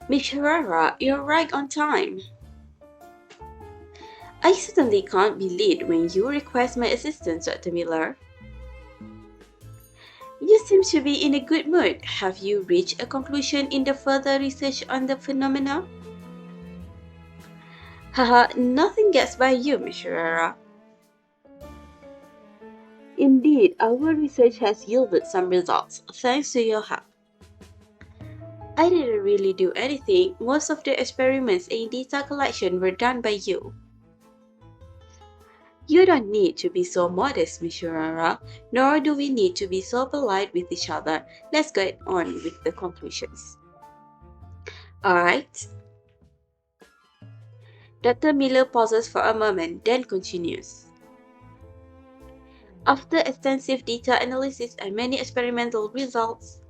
Miss Herrera, you're right on time. I certainly can't be late when you request my assistance, Dr. Miller. You seem to be in a good mood. Have you reached a conclusion in the further research on the phenomena? Haha, nothing gets by you, Miss Herrera. Indeed, our research has yielded some results, thanks to your help. I didn't really do anything. Most of the experiments and data collection were done by you. You don't need to be so modest, Miss Urara, nor do we need to be so polite with each other. Let's get on with the conclusions. Alright. Dr. Miller pauses for a moment, then continues. After extensive data analysis and many experimental results,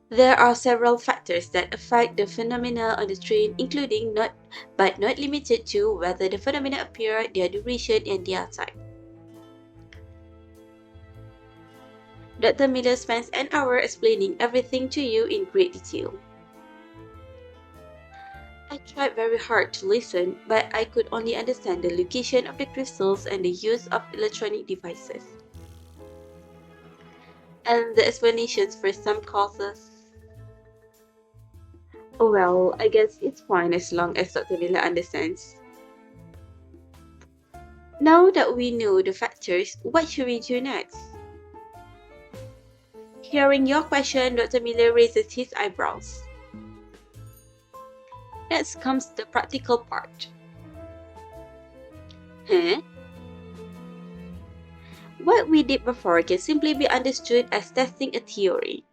there are several factors that affect the phenomena on the train, including but not limited to whether the phenomena appear, their duration, and their type. Dr. Miller spends an hour explaining everything to you in great detail. I tried very hard to listen, but I could only understand the location of the crystals and the use of electronic devices. And the explanations for some causes. Well, I guess it's fine as long as Dr. Miller understands. Now that we know the factors, what should we do next? Hearing your question, Dr. Miller raises his eyebrows. Next comes the practical part. Huh? What we did before can simply be understood as testing a theory.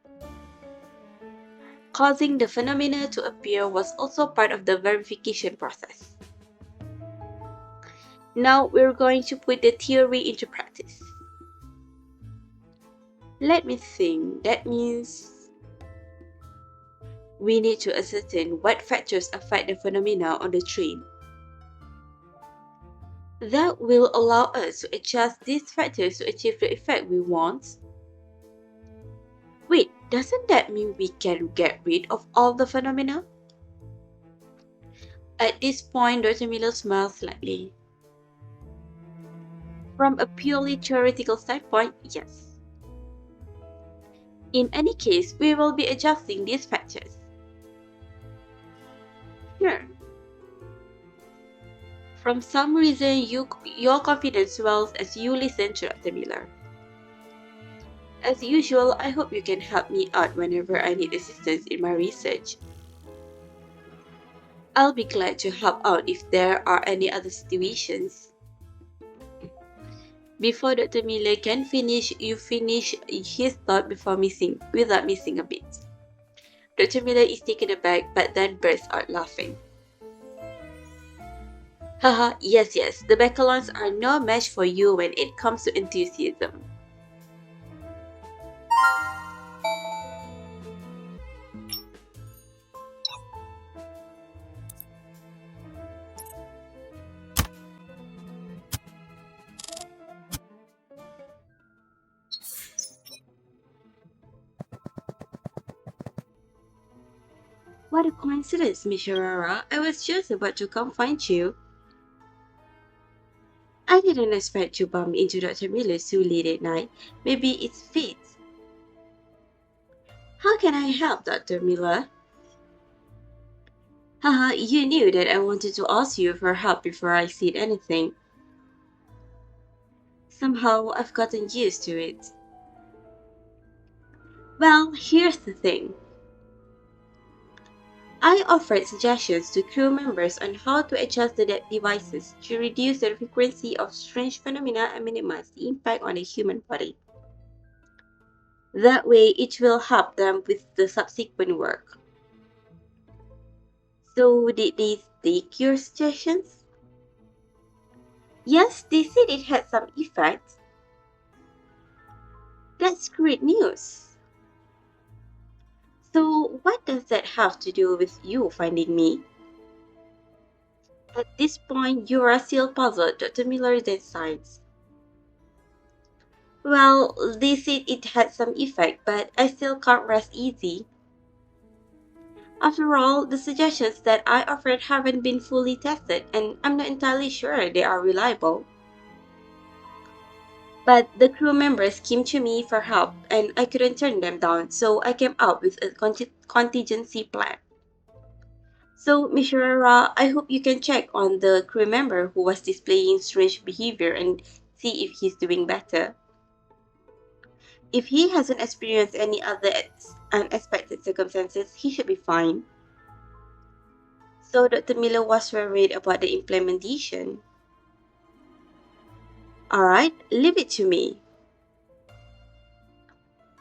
Causing the phenomena to appear was also part of the verification process. Now we're going to put the theory into practice. Let me think. That means we need to ascertain what factors affect the phenomena on the train. That will allow us to adjust these factors to achieve the effect we want. Wait, doesn't that mean we can get rid of all the phenomena? At this point, Dr. Miller smiled slightly. From a purely theoretical standpoint, yes. In any case, we will be adjusting these factors. Sure. From some reason, your confidence swells as you listen to Dr. Miller. As usual, I hope you can help me out whenever I need assistance in my research. I'll be glad to help out if there are any other situations. Before Dr. Miller can finish, you finish his thought without missing a beat. Dr. Miller is taken aback but then bursts out laughing. Haha, yes, the Bakerlons are no match for you when it comes to enthusiasm. What a coincidence, Miss Aurora. I was just about to come find you. I didn't expect to bump into Dr. Miller so late at night. Maybe it's fate. How can I help, Dr. Miller? Haha, you knew that I wanted to ask you for help before I said anything. Somehow, I've gotten used to it. Well, here's the thing. I offered suggestions to crew members on how to adjust the devices to reduce the frequency of strange phenomena and minimize the impact on the human body. That way, it will help them with the subsequent work. So, did they take your suggestions? Yes, they said it had some effect. That's great news. So, what does that have to do with you finding me? At this point, you are still puzzled, Dr. Miller then sighs. Well, they said it had some effect, but I still can't rest easy. After all, the suggestions that I offered haven't been fully tested, and I'm not entirely sure they are reliable. But the crew members came to me for help, and I couldn't turn them down, so I came up with a contingency plan. So, Mishra, I hope you can check on the crew member who was displaying strange behavior and see if he's doing better. If he hasn't experienced any other unexpected circumstances, he should be fine. So, Dr. Miller was worried about the implementation. Alright, leave it to me.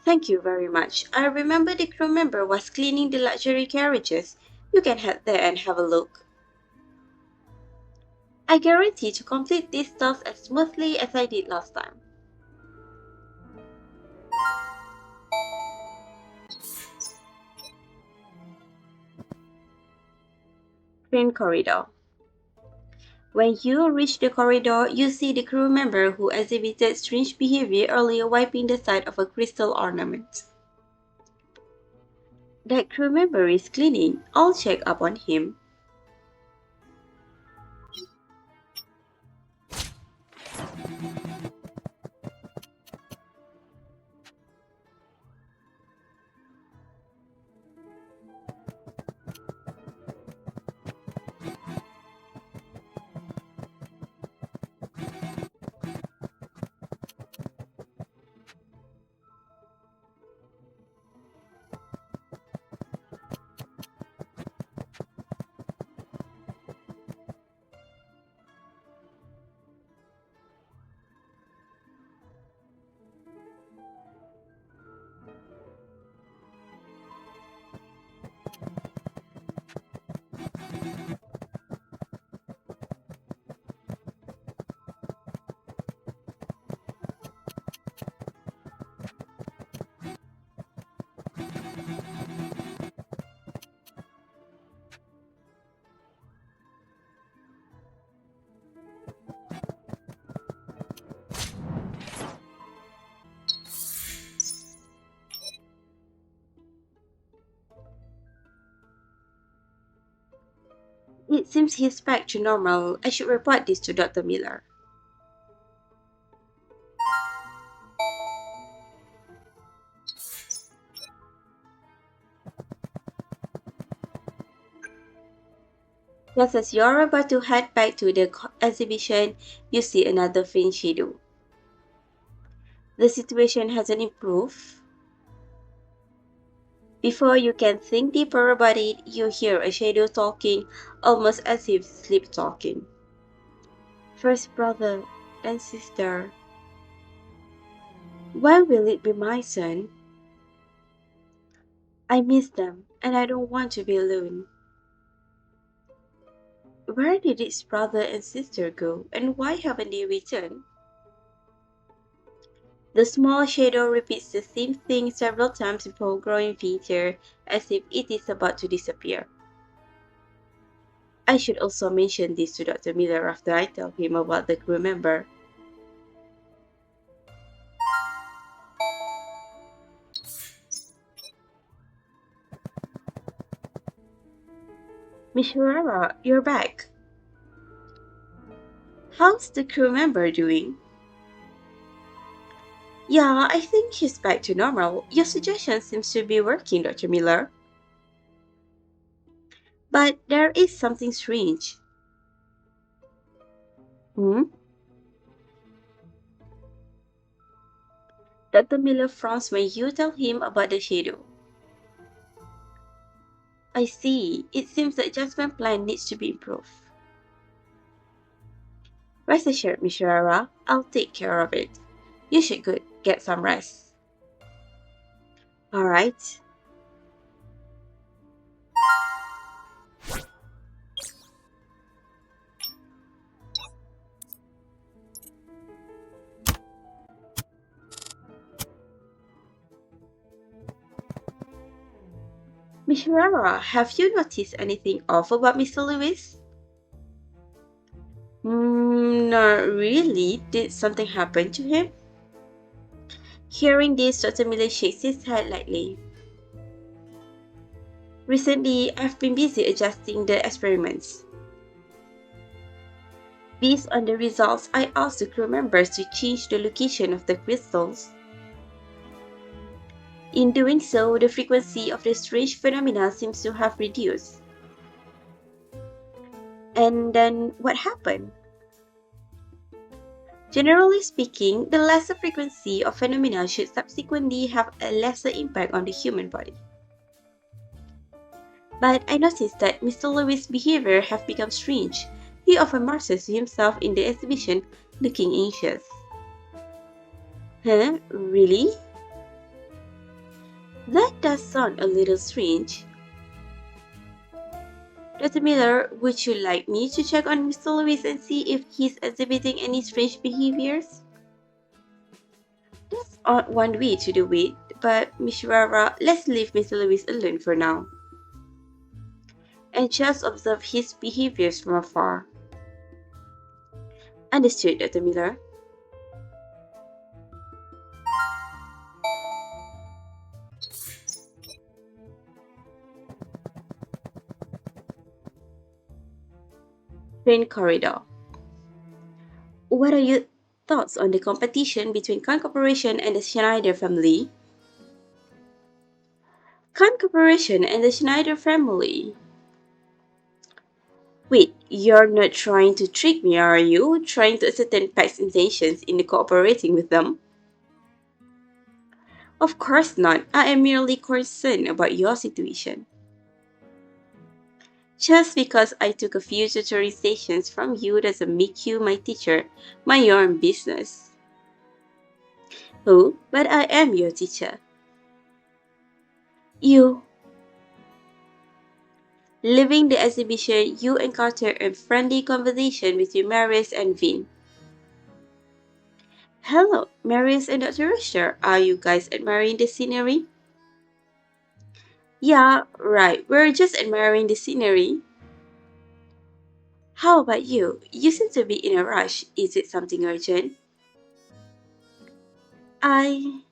Thank you very much. I remember the crew member was cleaning the luxury carriages. You can head there and have a look. I guarantee to complete these tasks as smoothly as I did last time. Train corridor. When you reach the corridor, you see the crew member who exhibited strange behavior earlier wiping the side of a crystal ornament. That crew member is cleaning. I'll check up on him. It seems he's back to normal. I should report this to Dr. Miller. Just as you're about to head back to the exhibition, you see another faint shadow. The situation hasn't improved. Before you can think deeper about it, you hear a shadow talking, almost as if sleep talking. First brother and sister, when will it be my son? I miss them, and I don't want to be alone. Where did its brother and sister go, and why haven't they returned? The small shadow repeats the same thing several times before growing fainter, as if it is about to disappear. I should also mention this to Dr. Miller after I tell him about the crew member. Miss Herrera, you're back. How's the crew member doing? Yeah, I think she's back to normal. Your suggestion seems to be working, Dr. Miller. But there is something strange. Hmm? Dr. Miller frowns when you tell him about the shadow. I see. It seems the adjustment plan needs to be improved. Rest assured, Miss Rara, I'll take care of it. You should get some rest. Alright. Miss Rara, have you noticed anything off about Mr. Lewis? Not really. Did something happen to him? Hearing this, Dr. Miller shakes his head lightly. Recently, I've been busy adjusting the experiments. Based on the results, I asked the crew members to change the location of the crystals. In doing so, the frequency of the strange phenomena seems to have reduced. And then what happened? Generally speaking, the lesser frequency of phenomena should subsequently have a lesser impact on the human body. But I noticed that Mr. Lewis' behavior have become strange. He often marches himself in the exhibition looking anxious. Huh? Really? That does sound a little strange. Dr. Miller, would you like me to check on Mr. Lewis and see if he's exhibiting any strange behaviors? That's one way to do it, but Miss Rara, let's leave Mr. Lewis alone for now. And just observe his behaviors from afar. Understood, Dr. Miller. Train corridor. What are your thoughts on the competition between Khan Corporation and the Schneider family? Khan Corporation and the Schneider family. Wait, you're not trying to trick me, are you? Trying to ascertain Pax's intentions in cooperating with them? Of course not. I am merely concerned about your situation. Just because I took a few tutoring sessions from you doesn't make you my teacher. Mind your own business. Oh, but I am your teacher. You. Leaving the exhibition, you encounter a friendly conversation between Marius and Vin. Hello, Marius and Dr. Rusher. Are you guys admiring the scenery? Yeah, right. We're just admiring the scenery. How about you? You seem to be in a rush. Is it something urgent? I...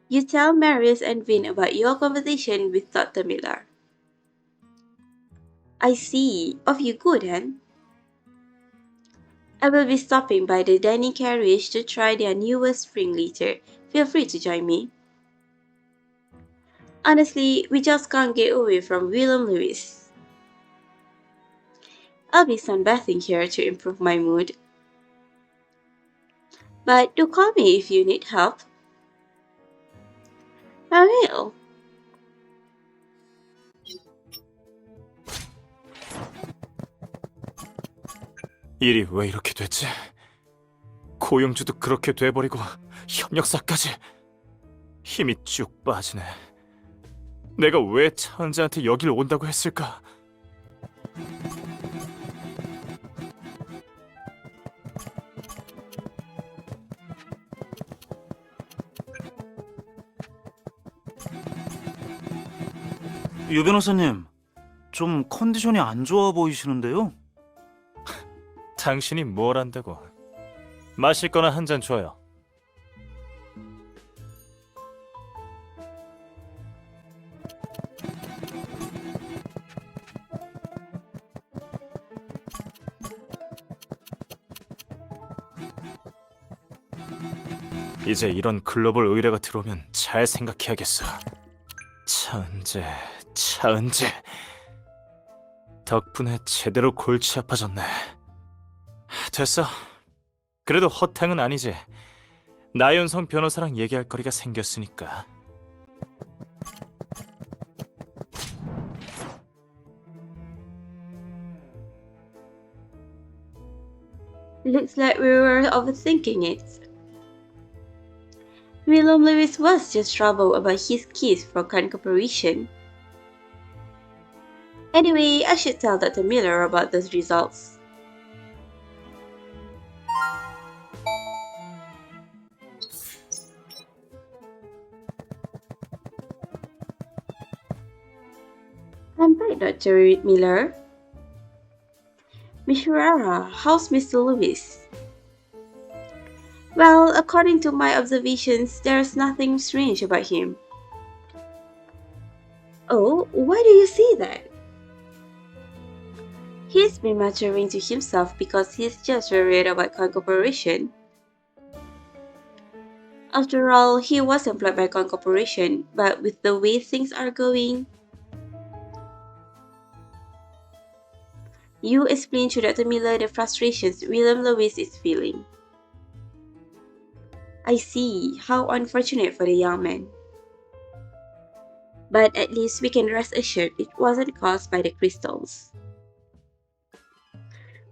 You tell Marius and Vin about your conversation with Dr. Miller. I see. Off you go then. I will be stopping by the dining carriage to try their newest spring later. Feel free to join me. Honestly, we just can't get away from William Lewis. I'll be sunbathing here to improve my mood. But do call me if you need help. I will. 일이 왜 이렇게 됐지? 고용주도 그렇게 돼버리고 협력사까지 힘이 쭉 빠지네. 내가 왜 차은자한테 여길 온다고 했을까? 유 변호사님, 좀 컨디션이 안 좋아 보이시는데요? 당신이 뭘 안다고. 마실 거나 한 잔 줘요. 이제 이런 글로벌 의뢰가 들어오면 잘 생각해야겠어. 차은재. 덕분에 제대로 골치 아파졌네. 됐어. 그래도 허탕은 아니지. 나연성 변호사랑 얘기할 거리가 생겼으니까. Looks like we were overthinking it. William Lewis was just troubled about his case for Khan Corporation. Anyway, I should tell Dr. Miller about those results. I'm back, Dr. Miller. Miss Ferrara, how's Mr. Lewis? Well, according to my observations, there's nothing strange about him. Oh, why do you say that? He's been muttering to himself because he's just worried about cooperation. After all, he was employed by Corporation, but with the way things are going, you explain to Dr. Miller the frustrations William Lewis is feeling. I see. How unfortunate for the young man. But at least we can rest assured it wasn't caused by the crystals.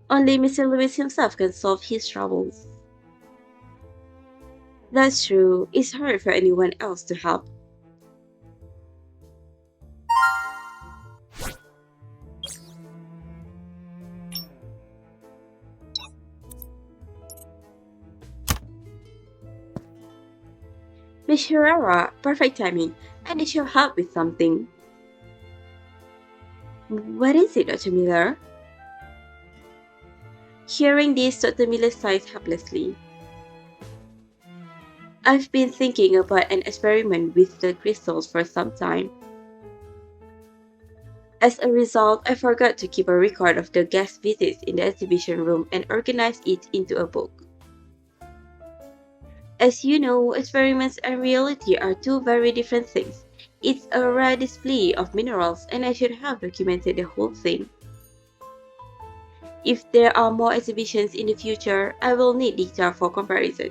Only Mr. Lewis himself can solve his troubles. That's true. It's hard for anyone else to help. Miss Herrera, perfect timing. I need your help with something. What is it, Dr. Miller? Hearing this, Dr. Miller sighed helplessly. I've been thinking about an experiment with the crystals for some time. As a result, I forgot to keep a record of the guest visits in the exhibition room and organized it into a book. As you know, experiments and reality are two very different things. It's a rare display of minerals, and I should have documented the whole thing. If there are more exhibitions in the future, I will need data for comparison.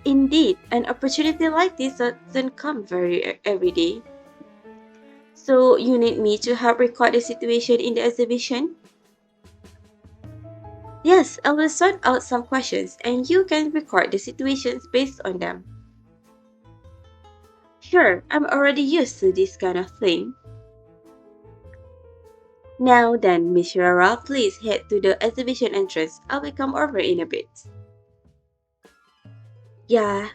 Indeed, an opportunity like this doesn't come very every day. So you need me to help record the situation in the exhibition? Yes, I will sort out some questions and you can record the situations based on them. Sure, I'm already used to this kind of thing. Now then, Miss Rara, please head to the exhibition entrance. I will come over in a bit. Yeah,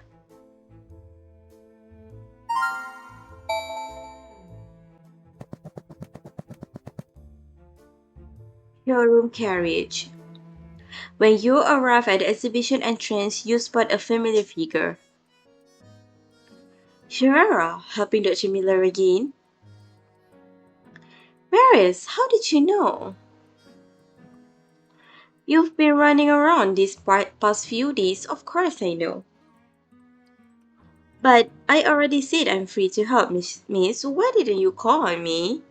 showroom carriage. When you arrive at the exhibition entrance, you spot a familiar figure. Sharara, helping Dr. Miller again. Maris, how did you know? You've been running around these past few days, of course I know. But I already said I'm free to help, Miss. Why didn't you call on me?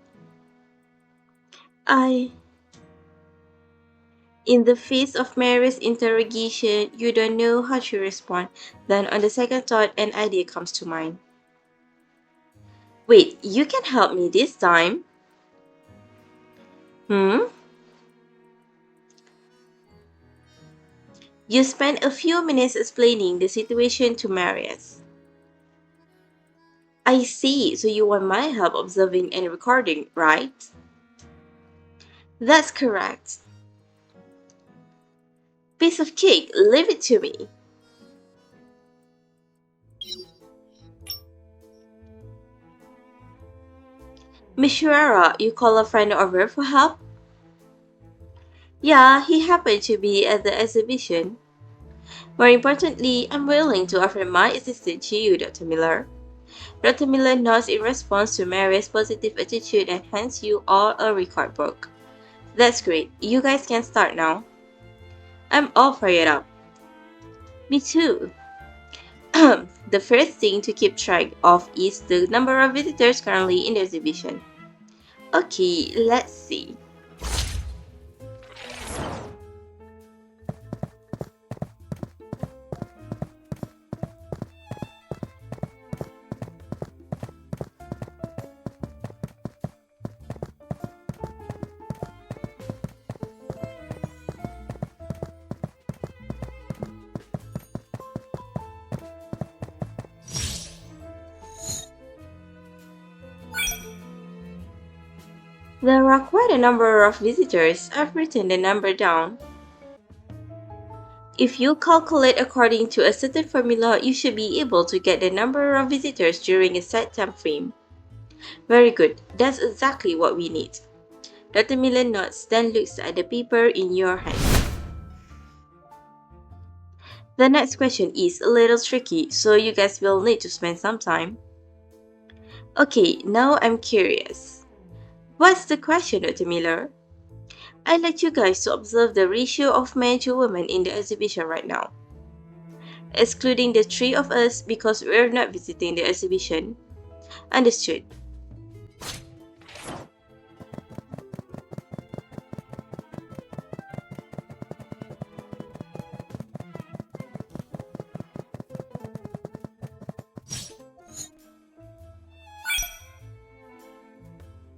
I. In the face of Mary's interrogation, you don't know how to respond. Then, on the second thought, an idea comes to mind. Wait, you can help me this time? Hmm? You spent a few minutes explaining the situation to Marius. I see, so you want my help observing and recording, right? That's correct. Piece of cake, leave it to me. Mishwara, you call a friend over for help? Yeah, he happened to be at the exhibition. More importantly, I'm willing to offer my assistance to you, Dr. Miller. Dr. Miller nods in response to Mary's positive attitude and hands you all a record book. That's great. You guys can start now. I'm all fired up. Me too. The first thing to keep track of is the number of visitors currently in the exhibition. Okay, let's see. There are quite a number of visitors. I've written the number down. If you calculate according to a certain formula, you should be able to get the number of visitors during a set time frame. Very good. That's exactly what we need. Dr. Miller nods, then looks at the paper in your hand. The next question is a little tricky, so you guys will need to spend some time. Okay, now I'm curious. What's the question, Dr. Miller? I'd like you guys to observe the ratio of men to women in the exhibition right now. Excluding the three of us because we're not visiting the exhibition. Understood.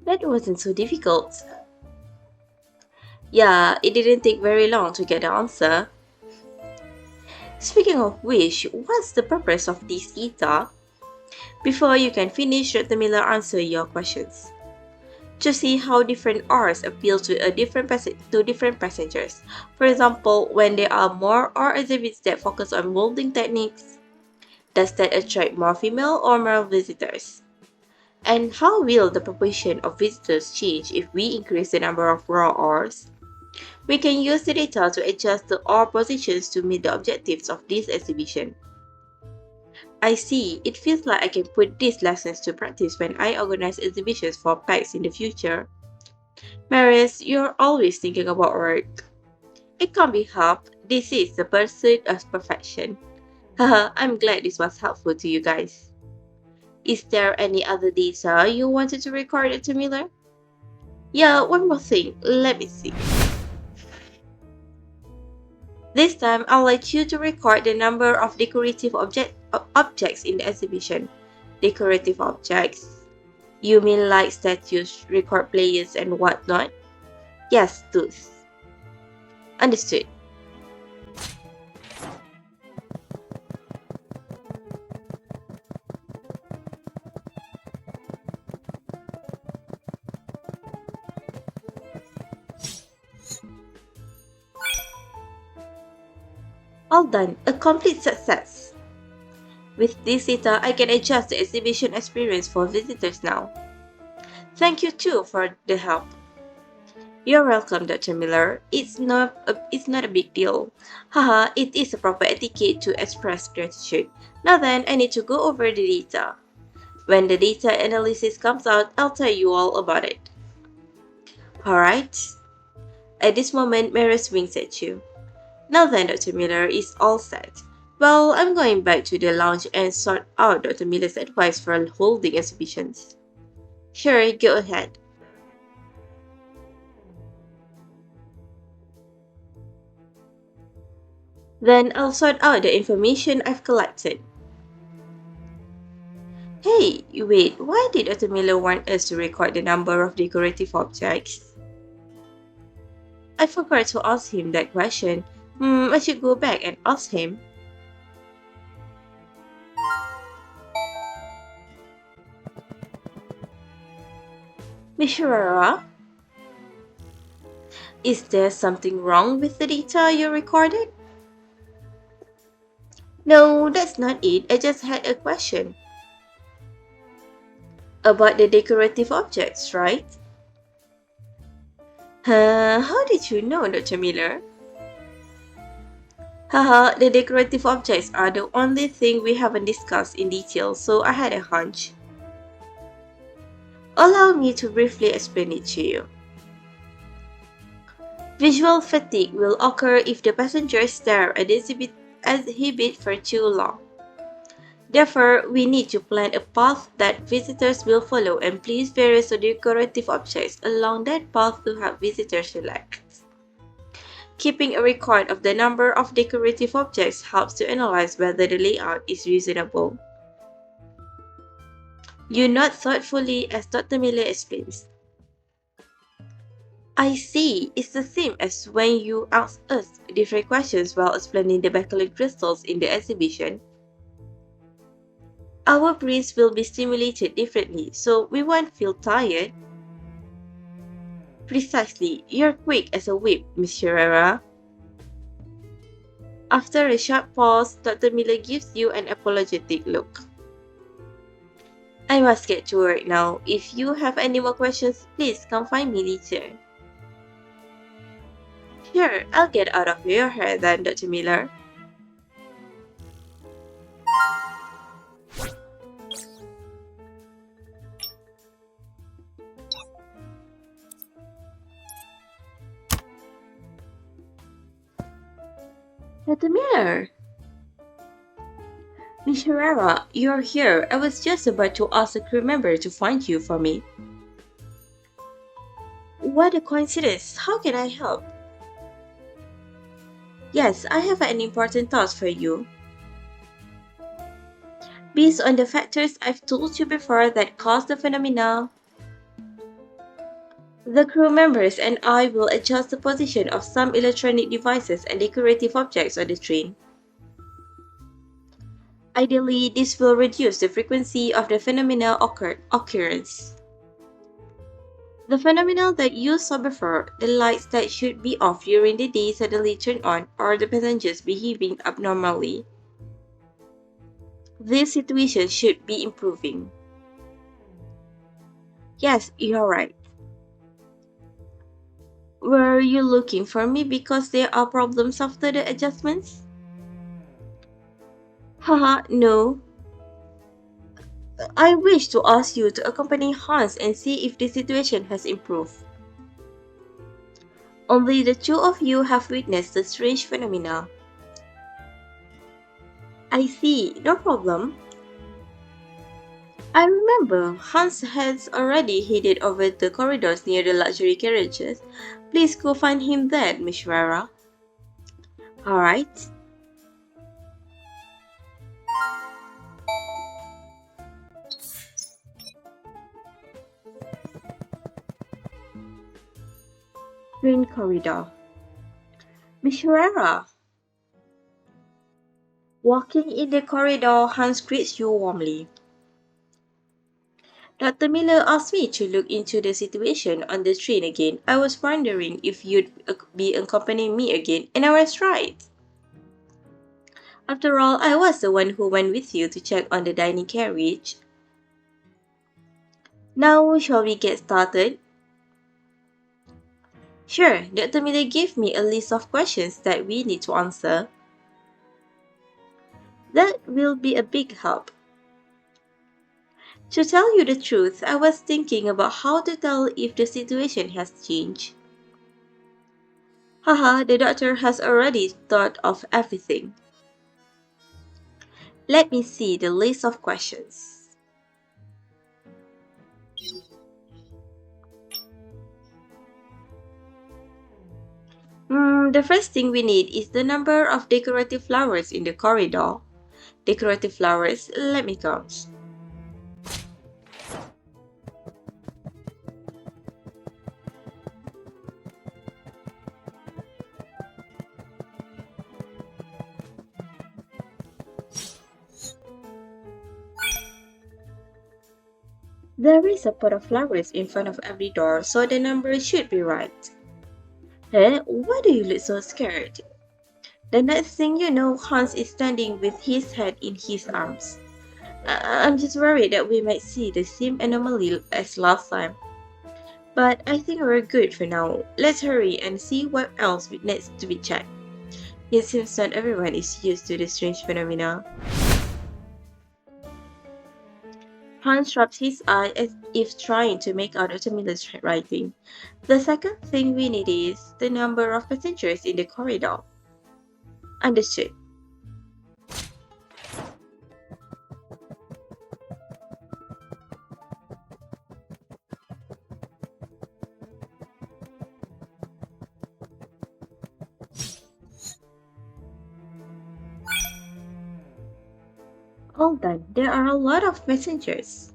That wasn't so difficult. Yeah, it didn't take very long to get the answer. Speaking of which, what's the purpose of this ETA? Before you can finish, Dr. Miller answer your questions. To see how different R's appeal to different passengers. For example, when there are more R exhibits that focus on molding techniques, does that attract more female or male visitors? And how will the proportion of visitors change if we increase the number of raw R's? We can use the data to adjust the R positions to meet the objectives of this exhibition. I see, it feels like I can put these lessons to practice when I organize exhibitions for PAX in the future. Maris, you're always thinking about work. It can't be helped. This is the pursuit of perfection. Haha, I'm glad this was helpful to you guys. Is there any other data you wanted to record, Dr. Miller? Yeah, one more thing. Let me see. This time, I'd like you to record the number of decorative objects in the exhibition. Decorative objects? You mean like statues, record players, and whatnot? Yes, those. Understood. All done. A complete success. With this data, I can adjust the exhibition experience for visitors now. Thank you too for the help. You're welcome, Dr. Miller. It's not a big deal. Haha, it is a proper etiquette to express gratitude. Now then, I need to go over the data. When the data analysis comes out, I'll tell you all about it. Alright? At this moment, Maris winks at you. Now then, Dr. Miller is all set. Well, I'm going back to the lounge and sort out Dr. Miller's advice for holding exhibitions. Sure, go ahead. Then I'll sort out the information I've collected. Hey, wait, why did Dr. Miller want us to record the number of decorative objects? I forgot to ask him that question. I should go back and ask him. Miss Herrera, is there something wrong with the data you recorded? No, that's not it. I just had a question. About the decorative objects, right? How did you know, Dr. Miller? Haha, the decorative objects are the only thing we haven't discussed in detail, so I had a hunch. Allow me to briefly explain it to you. Visual fatigue will occur if the passengers stare at the exhibit for too long. Therefore, we need to plan a path that visitors will follow and place various decorative objects along that path to help visitors relax. Keeping a record of the number of decorative objects helps to analyze whether the layout is reasonable. You nod thoughtfully as Dr. Miller explains. I see, it's the same as when you ask us different questions while explaining the bakelite crystals in the exhibition. Our brains will be stimulated differently, so we won't feel tired. Precisely, you're quick as a whip, Miss Herrera. After a short pause, Dr. Miller gives you an apologetic look. I must get to work now. If you have any more questions, please come find me later. Sure, I'll get out of your hair then, Dr. Miller. At the mirror. Miss Herrera, you're here. I was just about to ask a crew member to find you for me. What a coincidence. How can I help? Yes, I have an important task for you. Based on the factors I've told you before that cause the phenomena, the crew members and I will adjust the position of some electronic devices and decorative objects on the train. Ideally, this will reduce the frequency of the phenomena occurrence. The phenomena that you saw before, the lights that should be off during the day suddenly turn on, or the passengers behaving abnormally. This situation should be improving. Yes, you're right. Were you looking for me because there are problems after the adjustments? Haha, no. I wish to ask you to accompany Hans and see if the situation has improved. Only the two of you have witnessed the strange phenomena. I see, no problem. I remember Hans has already headed over the corridors near the luxury carriages. Please go find him then, Miss Rara. Alright. Green corridor. Miss Rara. Walking in the corridor, Hans greets you warmly. Dr. Miller asked me to look into the situation on the train again. I was wondering if you'd be accompanying me again, and I was right. After all, I was the one who went with you to check on the dining carriage. Now, shall we get started? Sure, Dr. Miller gave me a list of questions that we need to answer. That will be a big help. To tell you the truth, I was thinking about how to tell if the situation has changed. Haha, the doctor has already thought of everything. Let me see the list of questions. The first thing we need is the number of decorative flowers in the corridor. Decorative flowers, let me count. There is a pot of flowers in front of every door, so the number should be right. Huh? Why do you look so scared? The next thing you know, Hans is standing with his head in his arms. I'm just worried that we might see the same anomaly as last time. But I think we're good for now. Let's hurry and see what else needs to be checked. It seems not everyone is used to the strange phenomena. Hans rubs his eye as if trying to make out Otamila's writing. The second thing we need is the number of passengers in the corridor. Understood. All done. There are a lot of passengers.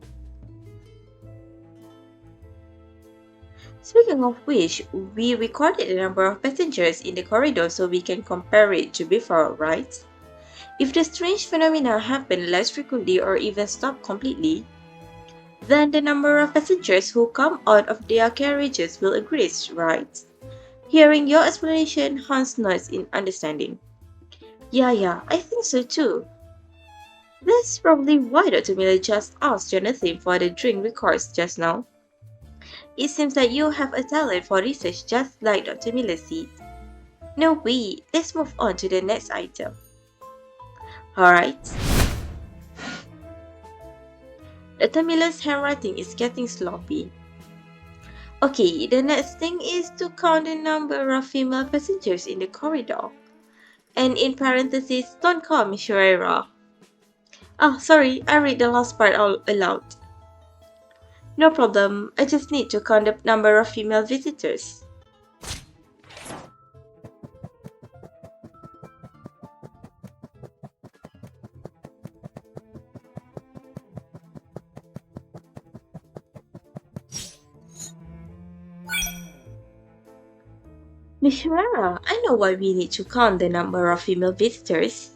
Speaking of which, we recorded the number of passengers in the corridor so we can compare it to before, right? If the strange phenomena happen less frequently or even stop completely, then the number of passengers who come out of their carriages will increase, right? Hearing your explanation, Hans nods in understanding. Yeah, I think so too. That's probably why Dr. Miller just asked Jonathan for the drink records just now. It seems that you have a talent for research just like Dr. Miller said. No, wait, let's move on to the next item. Alright. Dr. Miller's handwriting is getting sloppy. Okay, the next thing is to count the number of female passengers in the corridor. And in parentheses, don't call me Shuaira. Oh, sorry, I read the last part all aloud. No problem, I just need to count the number of female visitors. Miss Shuaira, I know why we need to count the number of female visitors.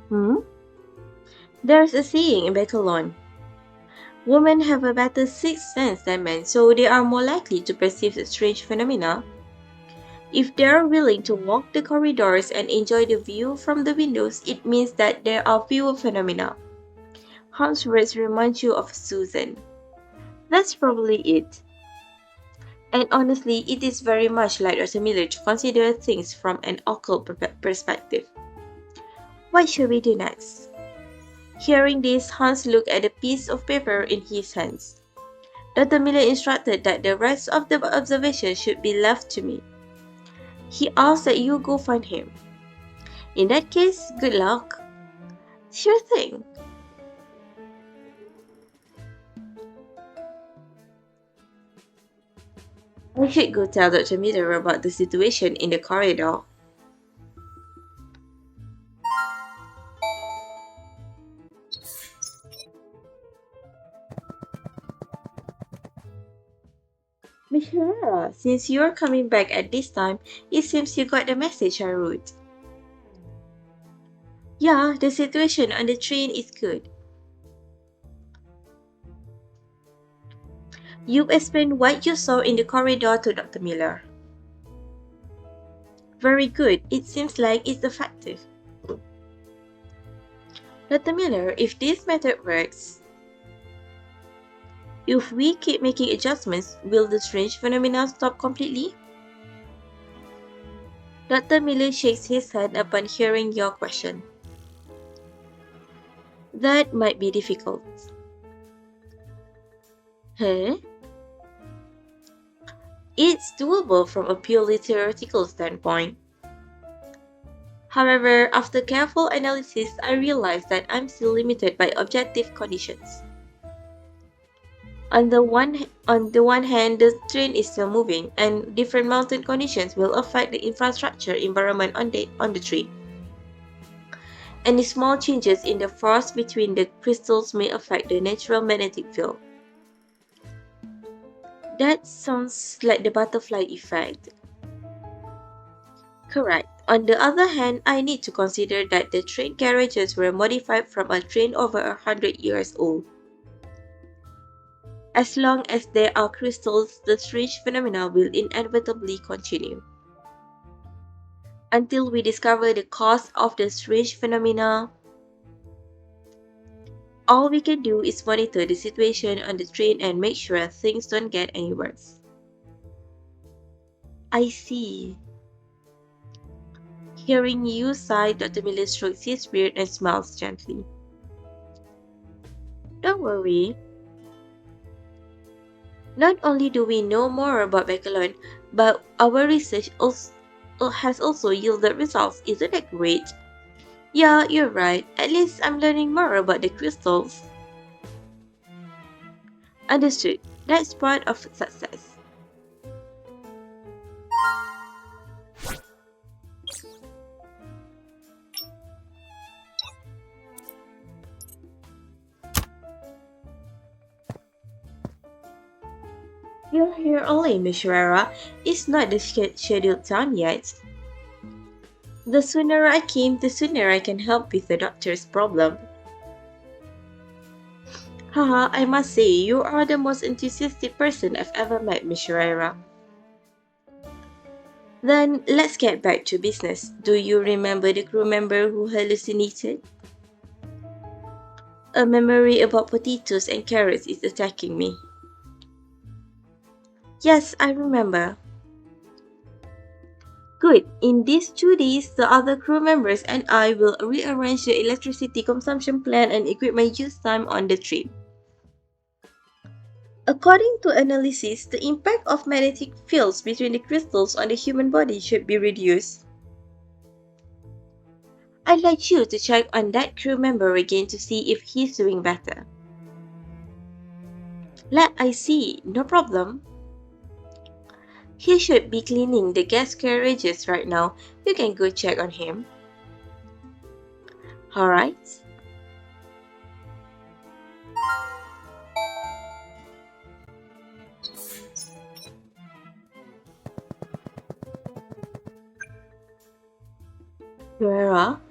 Hmm? There's a saying in Bakerlon. Women have a better sixth sense than men, so they are more likely to perceive strange phenomena. If they are willing to walk the corridors and enjoy the view from the windows, it means that there are fewer phenomena. Hans words remind you of Susan. That's probably it. And honestly, it is very much like Dr. Miller to consider things from an occult perspective. What should we do next? Hearing this, Hans looked at a piece of paper in his hands. Dr. Miller instructed that the rest of the observation should be left to me. He asked that you go find him. In that case, good luck. Sure thing. I should go tell Dr. Miller about the situation in the corridor. Miss Herrera, since you're coming back at this time, it seems you got the message I wrote. Yeah, the situation on the train is good. You explained what you saw in the corridor to Dr. Miller. Very good. It seems like it's effective. Dr. Miller, if this method works, if we keep making adjustments, will the strange phenomena stop completely? Dr. Miller shakes his head upon hearing your question. That might be difficult. Huh? It's doable from a purely theoretical standpoint. However, after careful analysis, I realized that I'm still limited by objective conditions. On the one hand, the train is still moving, and different mountain conditions will affect the infrastructure environment on the train. Any small changes in the force between the crystals may affect the natural magnetic field. That sounds like the butterfly effect. Correct. On the other hand, I need to consider that the train carriages were modified from a train over 100 years old. As long as there are crystals, the strange phenomena will inevitably continue. Until we discover the cause of the strange phenomena, all we can do is monitor the situation on the train and make sure things don't get any worse. I see. Hearing you sigh, Dr. Miller strokes his beard and smiles gently. Don't worry. Not only do we know more about Bakerlon, but our research has also yielded results. Isn't that great? Yeah, you're right. At least I'm learning more about the crystals. Understood. That's part of success. You're here early, Miss Herrera. It's not the scheduled time yet. The sooner I came, the sooner I can help with the doctor's problem. Haha, I must say, you are the most enthusiastic person I've ever met, Miss Herrera. Then, let's get back to business. Do you remember the crew member who hallucinated? A memory about potatoes and carrots is attacking me. Yes, I remember. Good. In these 2 days, the other crew members and I will rearrange the electricity consumption plan and equipment use time on the trip. According to analysis, the impact of magnetic fields between the crystals on the human body should be reduced. I'd like you to check on that crew member again to see if he's doing better. I see, no problem. He should be cleaning the gas carriages right now. You can go check on him. Alright. Guerra?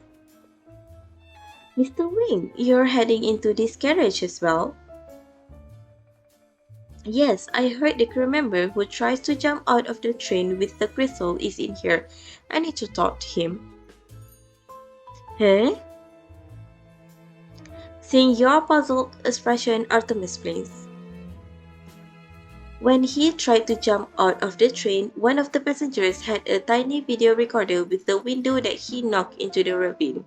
Mr. Wing, you're heading into this carriage as well? Yes, I heard the crew member who tries to jump out of the train with the crystal is in here. I need to talk to him. Huh? Seeing your puzzled expression, Artemis explains. When he tried to jump out of the train, one of the passengers had a tiny video recorder with the window that he knocked into the ravine.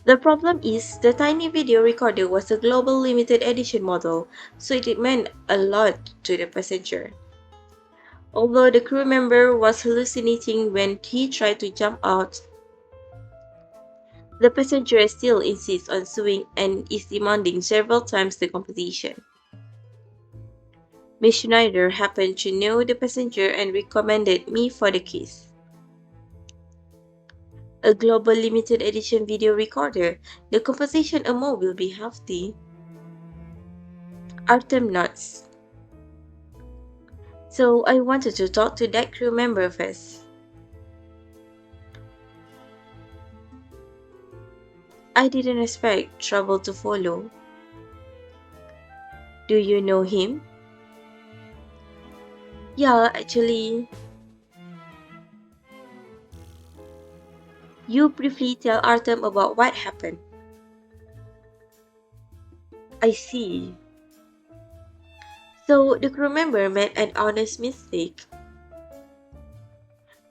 The problem is, the tiny video recorder was a global limited edition model, so it meant a lot to the passenger. Although the crew member was hallucinating when he tried to jump out, the passenger still insists on suing and is demanding several times the compensation. Miss Schneider happened to know the passenger and recommended me for the case. A global limited edition video recorder, the compensation amount will be hefty. Artem nods. So I wanted to talk to that crew member first. I didn't expect trouble to follow. Do you know him? Yeah, actually. You briefly tell Artem about what happened. I see. So the crew member made an honest mistake.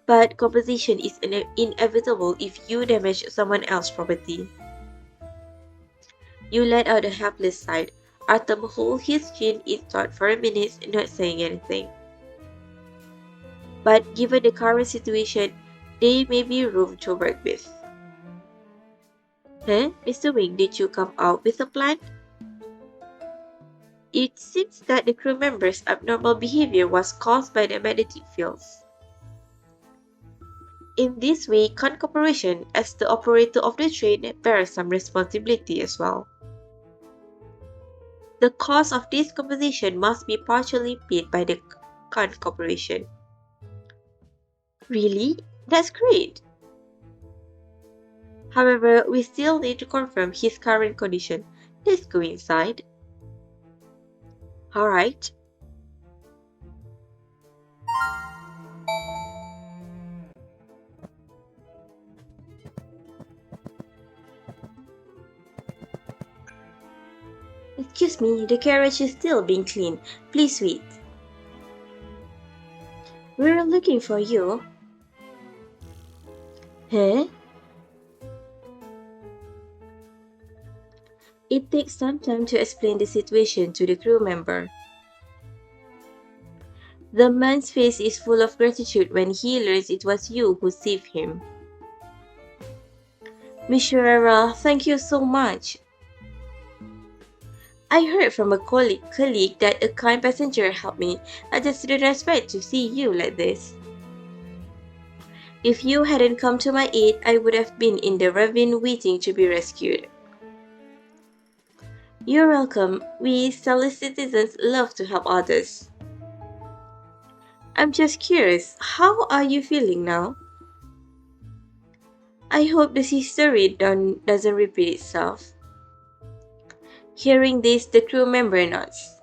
But compensation is inevitable if you damage someone else's property. You let out the helpless side. Artem hold his chin in thought for a minute, not saying anything. But given the current situation, there may be room to work with. Huh? Mr. Wing, did you come out with a plan? It seems that the crew member's abnormal behavior was caused by the magnetic fields. In this way, Khan Corporation, as the operator of the train, bears some responsibility as well. The cost of this compensation must be partially paid by the Khan Corporation. Really? That's great! However, we still need to confirm his current condition. Let's go inside. Alright. Excuse me, the carriage is still being cleaned. Please wait. We're looking for you. Huh? It takes some time to explain the situation to the crew member. The man's face is full of gratitude when he learns it was you who saved him. Miss Herrera, thank you so much. I heard from a colleague that a kind passenger helped me. I just didn't expect to see you like this. If you hadn't come to my aid, I would have been in the ravine waiting to be rescued. You're welcome. We Stellar citizens love to help others. I'm just curious, how are you feeling now? I hope this history doesn't repeat itself. Hearing this, the crew member nods.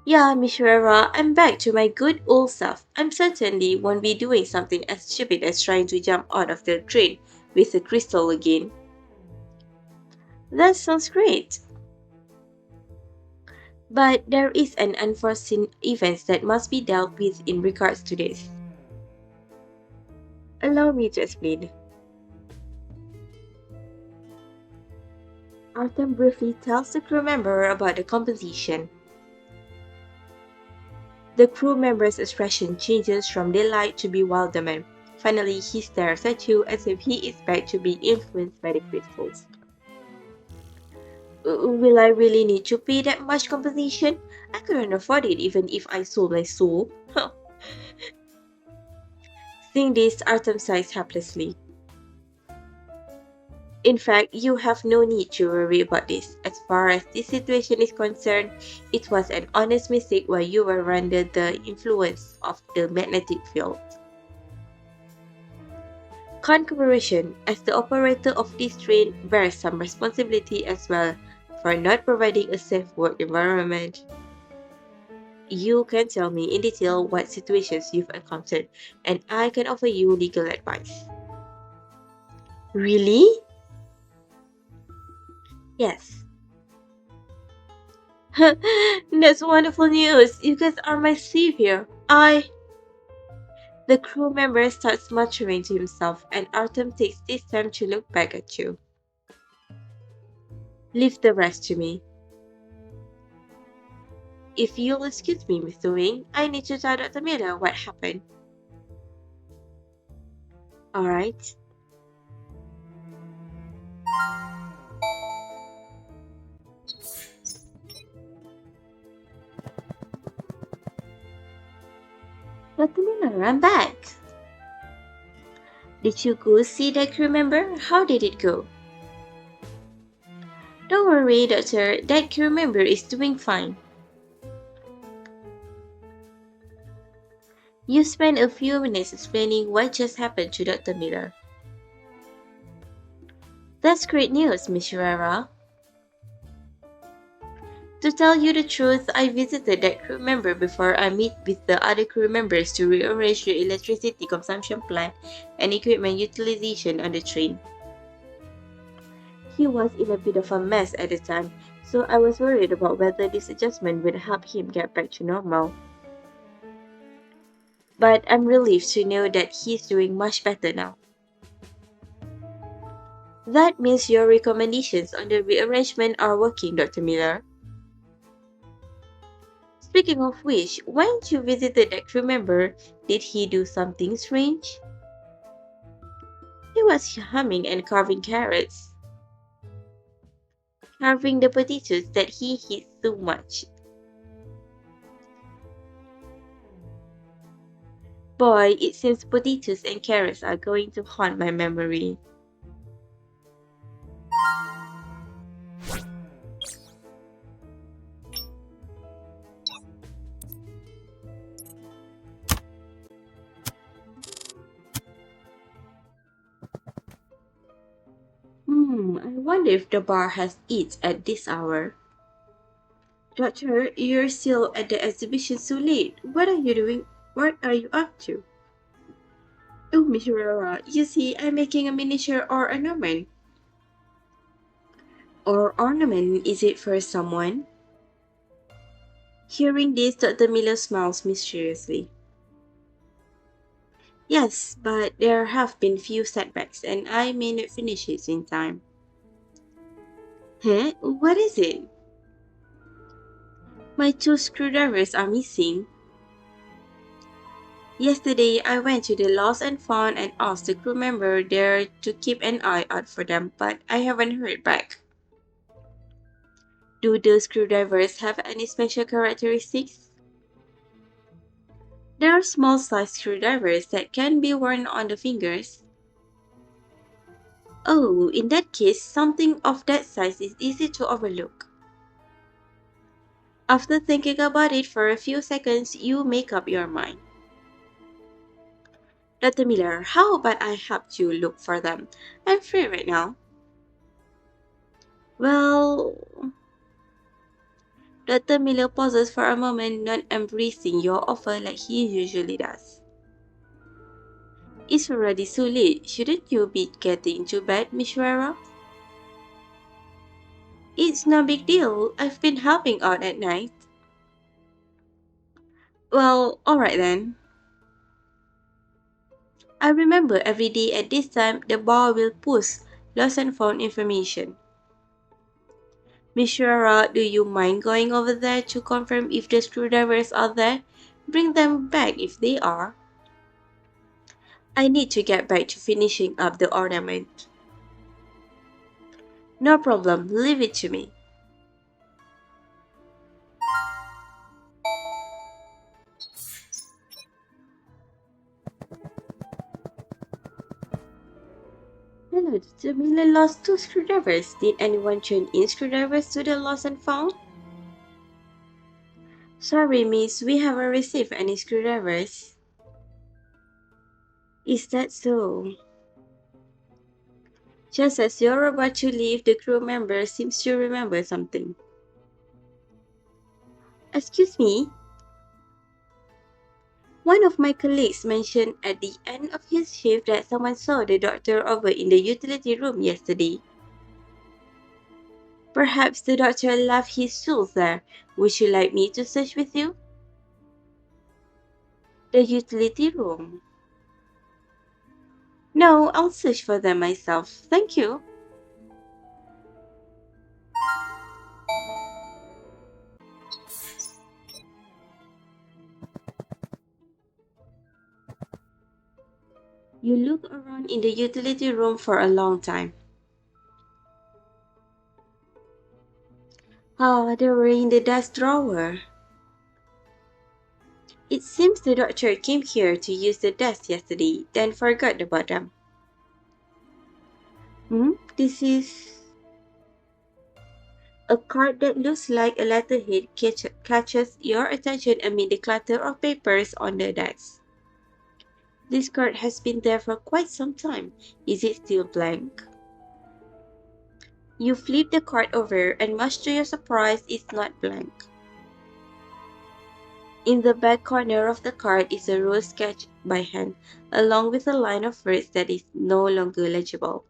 Yeah, Miss Herrera, I'm back to my good old self. I'm certainly won't be doing something as stupid as trying to jump out of the train with a crystal again. That sounds great. But there is an unforeseen event that must be dealt with in regards to this. Allow me to explain. Arthur briefly tells the crew member about the composition. The crew member's expression changes from delight to bewilderment. Finally, he stares at you as if he expects to be influenced by the crystals. Will I really need to pay that much compensation? I couldn't afford it even if I sold my soul. Seeing this, Artem sighs helplessly. In fact, you have no need to worry about this. As far as this situation is concerned, it was an honest mistake while you were under the influence of the magnetic field. Concurration, as the operator of this train, bears some responsibility as well for not providing a safe work environment. You can tell me in detail what situations you've encountered, and I can offer you legal advice. Really? Yes. That's wonderful news. You guys are my savior. The crew member starts muttering to himself, and Artem takes this time to look back at you. Leave the rest to me. If you'll excuse me, Mr. Wing, I need to tell Dr. Miller what happened. Alright. Dr. Miller, I'm back. Did you go see that crew member? How did it go? Don't worry, Doctor. That crew member is doing fine. You spent a few minutes explaining what just happened to Dr. Miller. That's great news, Miss Rara. To tell you the truth, I visited that crew member before I meet with the other crew members to rearrange the electricity consumption plan and equipment utilization on the train. He was in a bit of a mess at the time, so I was worried about whether this adjustment would help him get back to normal. But I'm relieved to know that he's doing much better now. That means your recommendations on the rearrangement are working, Dr. Miller. Speaking of which, when you visited that crew member, did he do something strange? He was humming and carving carrots. Carving the potatoes that he hates so much. Boy, it seems potatoes and carrots are going to haunt my memory. I wonder if the bar has eats at this hour. Doctor, you're still at the exhibition so late. What are you doing? What are you up to? Oh, Miss Aurora, you see, I'm making a miniature or ornament. Or ornament, is it for someone? Hearing this, Dr. Miller smiles mysteriously. Yes, but there have been few setbacks, and I may not finish it in time. Huh? What is it? My two screwdrivers are missing. Yesterday, I went to the lost and found and asked the crew member there to keep an eye out for them, but I haven't heard back. Do the screwdrivers have any special characteristics? There are small size screwdrivers that can be worn on the fingers. Oh, in that case, something of that size is easy to overlook. After thinking about it for a few seconds, you make up your mind. Dr. Miller, how about I help you look for them? I'm free right now. Well, Dr. Miller pauses for a moment, not embracing your offer like he usually does. It's already so late. Shouldn't you be getting to bed, Miss Rara? It's no big deal. I've been helping out at night. Well, alright then. I remember every day at this time the bar will post lost and found information. Miss Shura, do you mind going over there to confirm if the screwdrivers are there? Bring them back if they are. I need to get back to finishing up the ornament. No problem, leave it to me. Hello, the Miller lost two screwdrivers. Did anyone turn in screwdrivers to the lost and found? Sorry, miss, we haven't received any screwdrivers. Is that so? Just as you're about to leave, the crew member seems to remember something. Excuse me? One of my colleagues mentioned at the end of his shift that someone saw the doctor over in the utility room yesterday. Perhaps the doctor left his tools there. Would you like me to search with you? The utility room. No, I'll search for them myself. Thank you. You look around in the utility room for a long time. Ah, they were in the desk drawer. It seems the doctor came here to use the desk yesterday, then forgot about them. This is a card that looks like a letterhead catches your attention amid the clutter of papers on the desk. This card has been there for quite some time. Is it still blank? You flip the card over and much to your surprise, it's not blank. In the back corner of the card is a rose sketched by hand, along with a line of words that is no longer legible.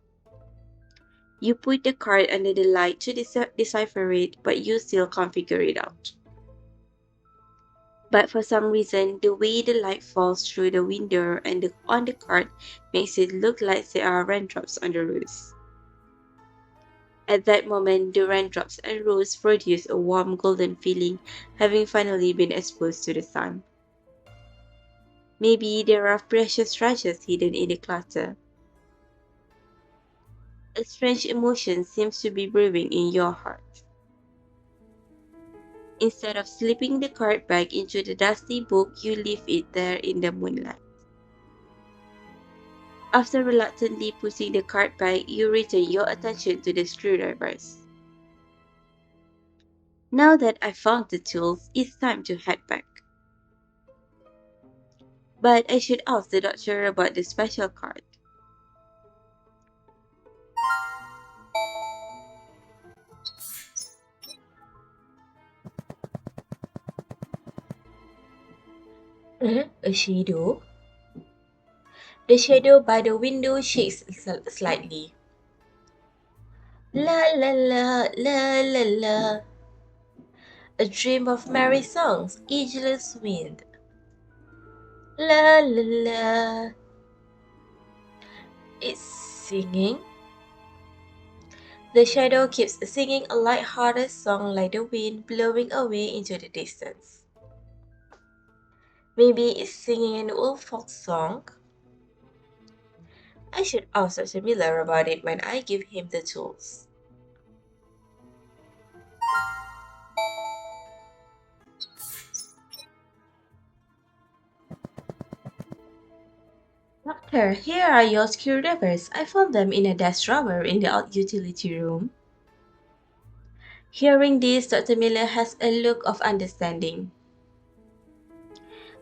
You put the card under the light to decipher it, but you still can't figure it out. But for some reason, the way the light falls through the window and on the card makes it look like there are raindrops on the rose. At that moment, the raindrops and rose produce a warm golden feeling, having finally been exposed to the sun. Maybe there are precious treasures hidden in the clutter. A strange emotion seems to be brewing in your heart. Instead of slipping the card back into the dusty book, you leave it there in the moonlight. After reluctantly putting the card back, you return your attention to the screwdrivers. Now that I found the tools, it's time to head back. But I should ask the doctor about the special card. A shadow? The shadow by the window shakes slightly. La la la la la la. A dream of merry songs, ageless wind. La la la. It's singing. The shadow keeps singing a light-hearted song like the wind blowing away into the distance. Maybe it's singing an old folk song. I should ask Dr. Miller about it when I give him the tools. Doctor, here are your screwdrivers. I found them in a desk drawer in the utility room. Hearing this, Dr. Miller has a look of understanding.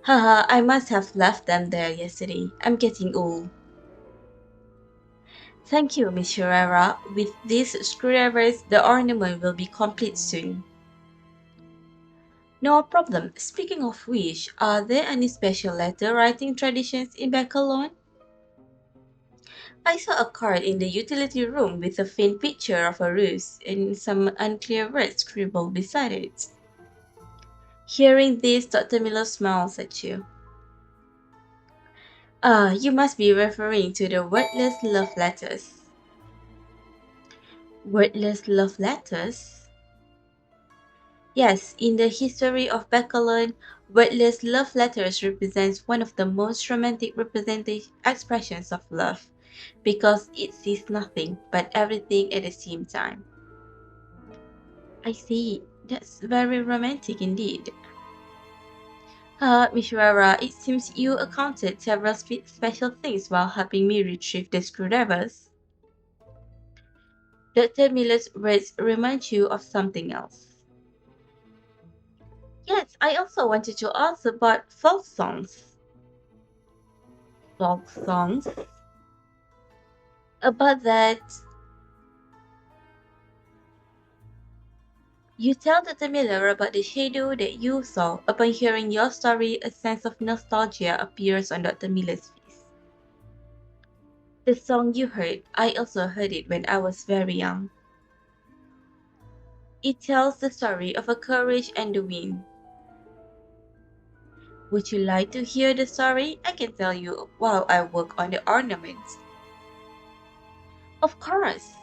Haha, I must have left them there yesterday. I'm getting old. Thank you, Miss Herrera. With these screwdrivers, the ornament will be complete soon. No problem. Speaking of which, are there any special letter writing traditions in Bakerlon? I saw a card in the utility room with a faint picture of a rose and some unclear words scribbled beside it. Hearing this, Dr. Miller smiles at you. Ah, you must be referring to the wordless love letters. Wordless love letters? Yes, in the history of Bakerlon, wordless love letters represents one of the most romantic expressions of love because it says nothing but everything at the same time. I see. That's very romantic indeed. Miss Rara, it seems you accounted several special things while helping me retrieve the screwdrivers. Dr. Miller's words remind you of something else. Yes, I also wanted to ask about folk songs. Folk songs? About that, you tell Dr. Miller about the shadow that you saw. Upon hearing your story, a sense of nostalgia appears on Dr. Miller's face. The song you heard, I also heard it when I was very young. It tells the story of a courage and the wind. Would you like to hear the story? I can tell you while I work on the ornaments. Of course.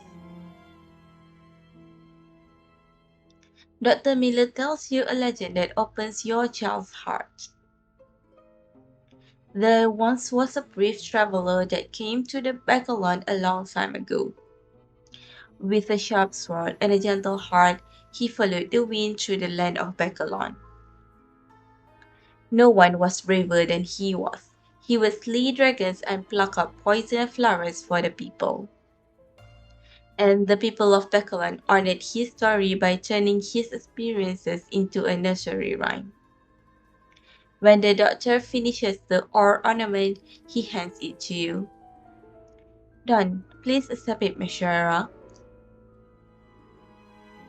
Dr. Miller tells you a legend that opens your child's heart. There once was a brave traveler that came to the Bakerlon a long time ago. With a sharp sword and a gentle heart, he followed the wind through the land of Bakerlon. No one was braver than he was. He would slay dragons and pluck up poisonous flowers for the people. And the people of Bakerlon honored his story by turning his experiences into a nursery rhyme. When the doctor finishes the ornament, he hands it to you. Done. Please accept it, Miss Shara.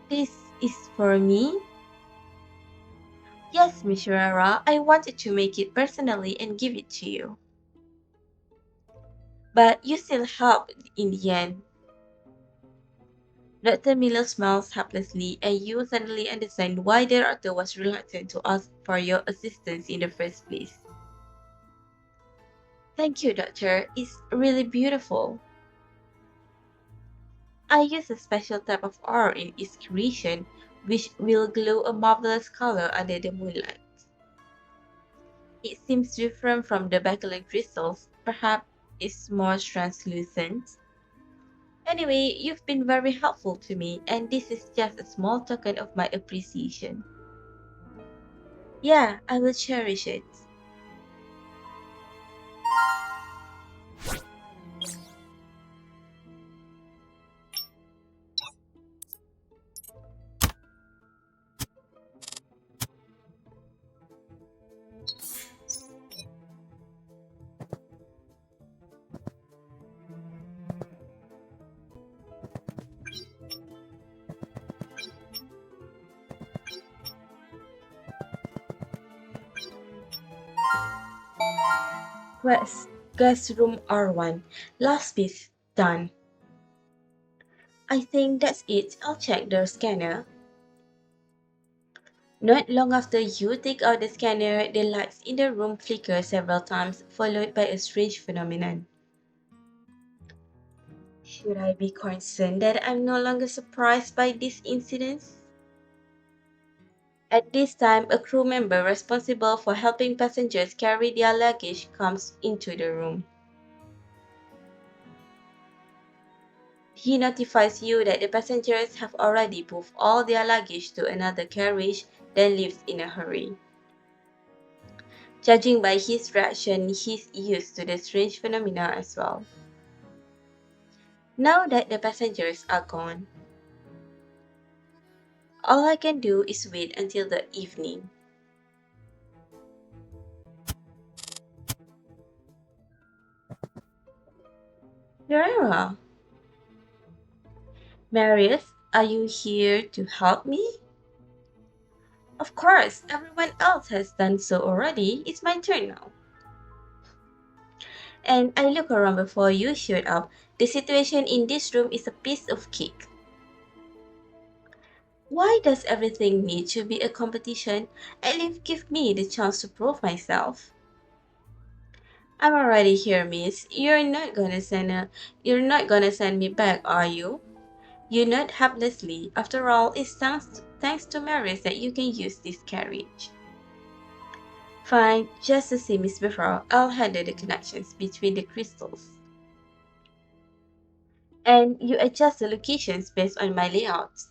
This is for me? Yes, Miss Shara. I wanted to make it personally and give it to you. But you still helped in the end. Dr. Miller smiles helplessly, and you suddenly understand why the doctor was reluctant to ask for your assistance in the first place. Thank you, Doctor. It's really beautiful. I use a special type of ore in its creation, which will glow a marvelous color under the moonlight. It seems different from the bakelite crystals, perhaps it's more translucent. Anyway, you've been very helpful to me, and this is just a small token of my appreciation. Yeah, I will cherish it. Quest, guest room R1. Last piece done. I think that's it. I'll check the scanner. Not long after you take out the scanner, the lights in the room flicker several times, followed by a strange phenomenon. Should I be concerned that I'm no longer surprised by these incidents? At this time, a crew member responsible for helping passengers carry their luggage comes into the room. He notifies you that the passengers have already moved all their luggage to another carriage, then leaves in a hurry. Judging by his reaction, he's used to the strange phenomena as well. Now that the passengers are gone, all I can do is wait until the evening. Herrera, Marius, are you here to help me? Of course, everyone else has done so already. It's my turn now. And I look around before you showed up. The situation in this room is a piece of cake. Why does everything need to be a competition? At least give me the chance to prove myself. I'm already here, miss. You're not gonna send me back, are you? You nod helplessly. After all, it thanks to Maris that you can use this carriage. Fine, just the same as before, I'll handle the connections between the crystals. And you adjust the locations based on my layouts.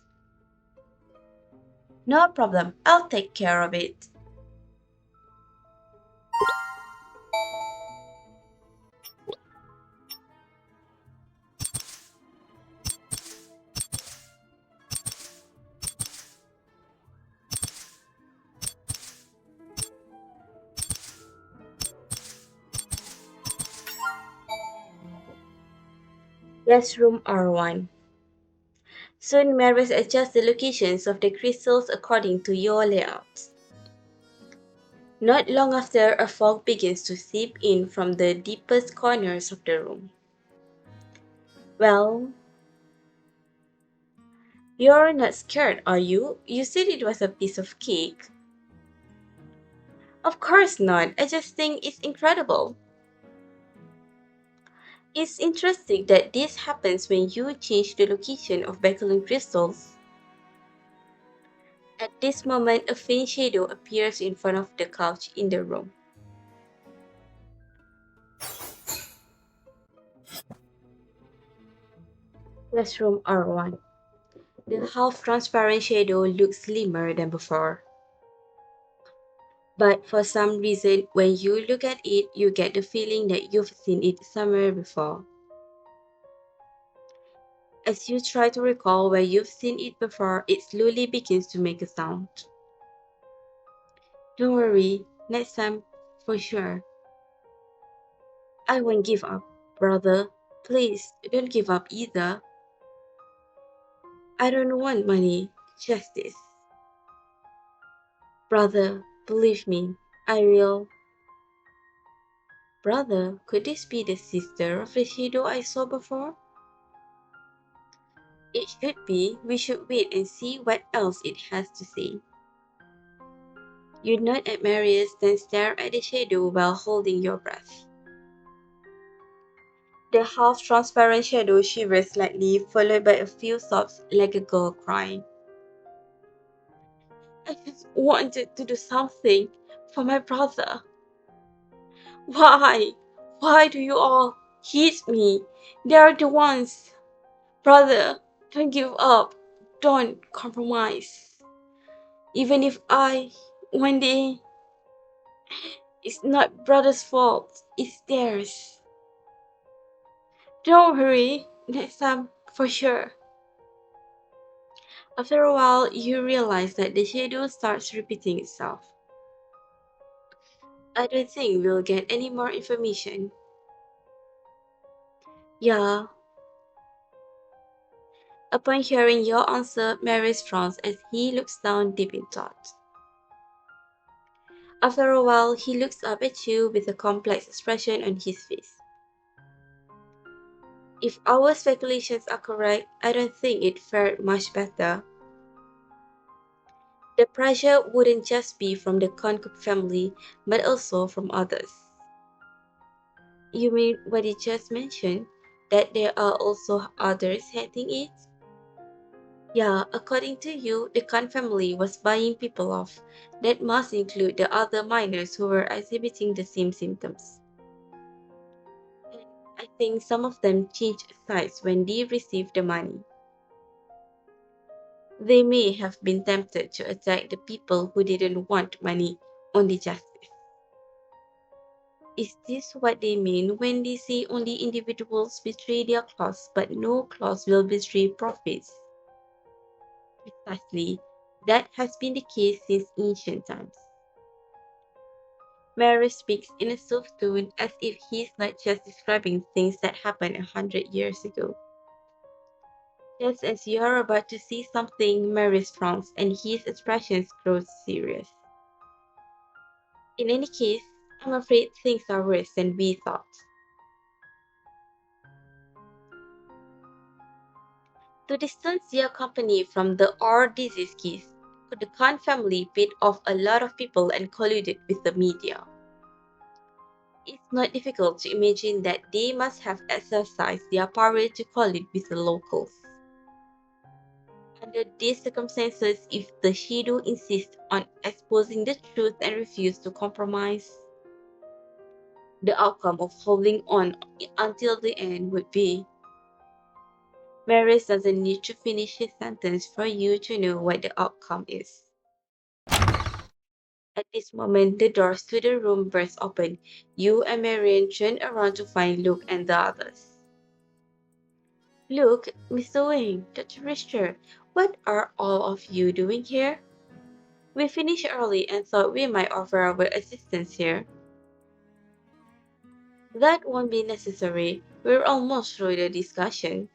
No problem, I'll take care of it. Yes, room R1. Soon Maris adjusts the locations of the crystals according to your layout. Not long after, a fog begins to seep in from the deepest corners of the room. Well, you're not scared, are you? You said it was a piece of cake. Of course not. I just think it's incredible. It's interesting that this happens when you change the location of Bakerlon crystals. At this moment, a faint shadow appears in front of the couch in the room. Classroom R1. The half-transparent shadow looks slimmer than before. But for some reason, when you look at it, you get the feeling that you've seen it somewhere before. As you try to recall where you've seen it before, it slowly begins to make a sound. Don't worry, next time, for sure. I won't give up, brother. Please, don't give up either. I don't want money, justice. Brother, believe me, I will. Brother, could this be the sister of the shadow I saw before? It should be. We should wait and see what else it has to say. You nod at Marius, then stare at the shadow while holding your breath. The half-transparent shadow shivers slightly, followed by a few sobs like a girl crying. I just wanted to do something for my brother. Why? Why do you all hate me? They are the ones. Brother, don't give up. Don't compromise. Even if one day, it's not brother's fault, it's theirs. Don't worry, next time for sure. After a while, you realize that the shadow starts repeating itself. I don't think we'll get any more information. Yeah. Upon hearing your answer, Maris frowns as he looks down deep in thought. After a while, he looks up at you with a complex expression on his face. If our speculations are correct, I don't think it fared much better. The pressure wouldn't just be from the Konkuk family, but also from others. You mean what you just mentioned? That there are also others hating it? Yeah, according to you, the Khan family was buying people off. That must include the other minors who were exhibiting the same symptoms. And I think some of them changed sides when they received the money. They may have been tempted to attack the people who didn't want money, only justice. Is this what they mean when they say only individuals betray their class, but no class will betray profits? Precisely. That has been the case since ancient times. Mary speaks in a soft tone as if he's not just describing things that happened 100 years ago. Just as you are about to see something, Mary frowns and his expression grows serious. In any case, I'm afraid things are worse than we thought. To distance your company from the R disease case, the Khan family paid off a lot of people and colluded with the media. It's not difficult to imagine that they must have exercised their power to collude with the locals. Under these circumstances, if the shadow insists on exposing the truth and refuses to compromise, the outcome of holding on until the end would be. Maris doesn't need to finish his sentence for you to know what the outcome is. At this moment, the doors to the room burst open. You and Marian turn around to find Luke and the others. Luke, Mr. Wayne, Dr. Richter, what are all of you doing here? We finished early and thought we might offer our assistance here. That won't be necessary. We're almost through the discussion.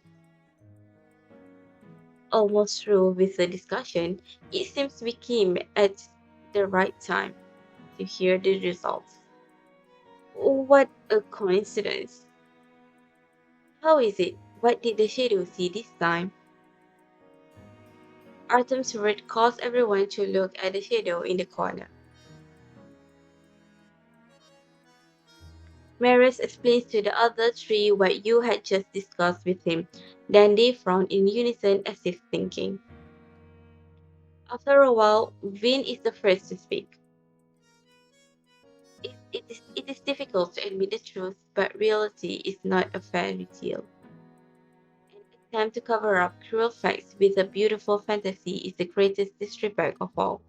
Almost through with the discussion. It seems we came at the right time to hear the results. What a coincidence. How is it? What did the shadow see this time? Artem's word caused everyone to look at the shadow in the corner. Maris explains to the other three what you had just discussed with him. Then they frowned in unison as if thinking. After a while, Vin is the first to speak. It is difficult to admit the truth, but reality is not a fairy tale. An attempt to cover up cruel facts with a beautiful fantasy is the greatest disrespect of all.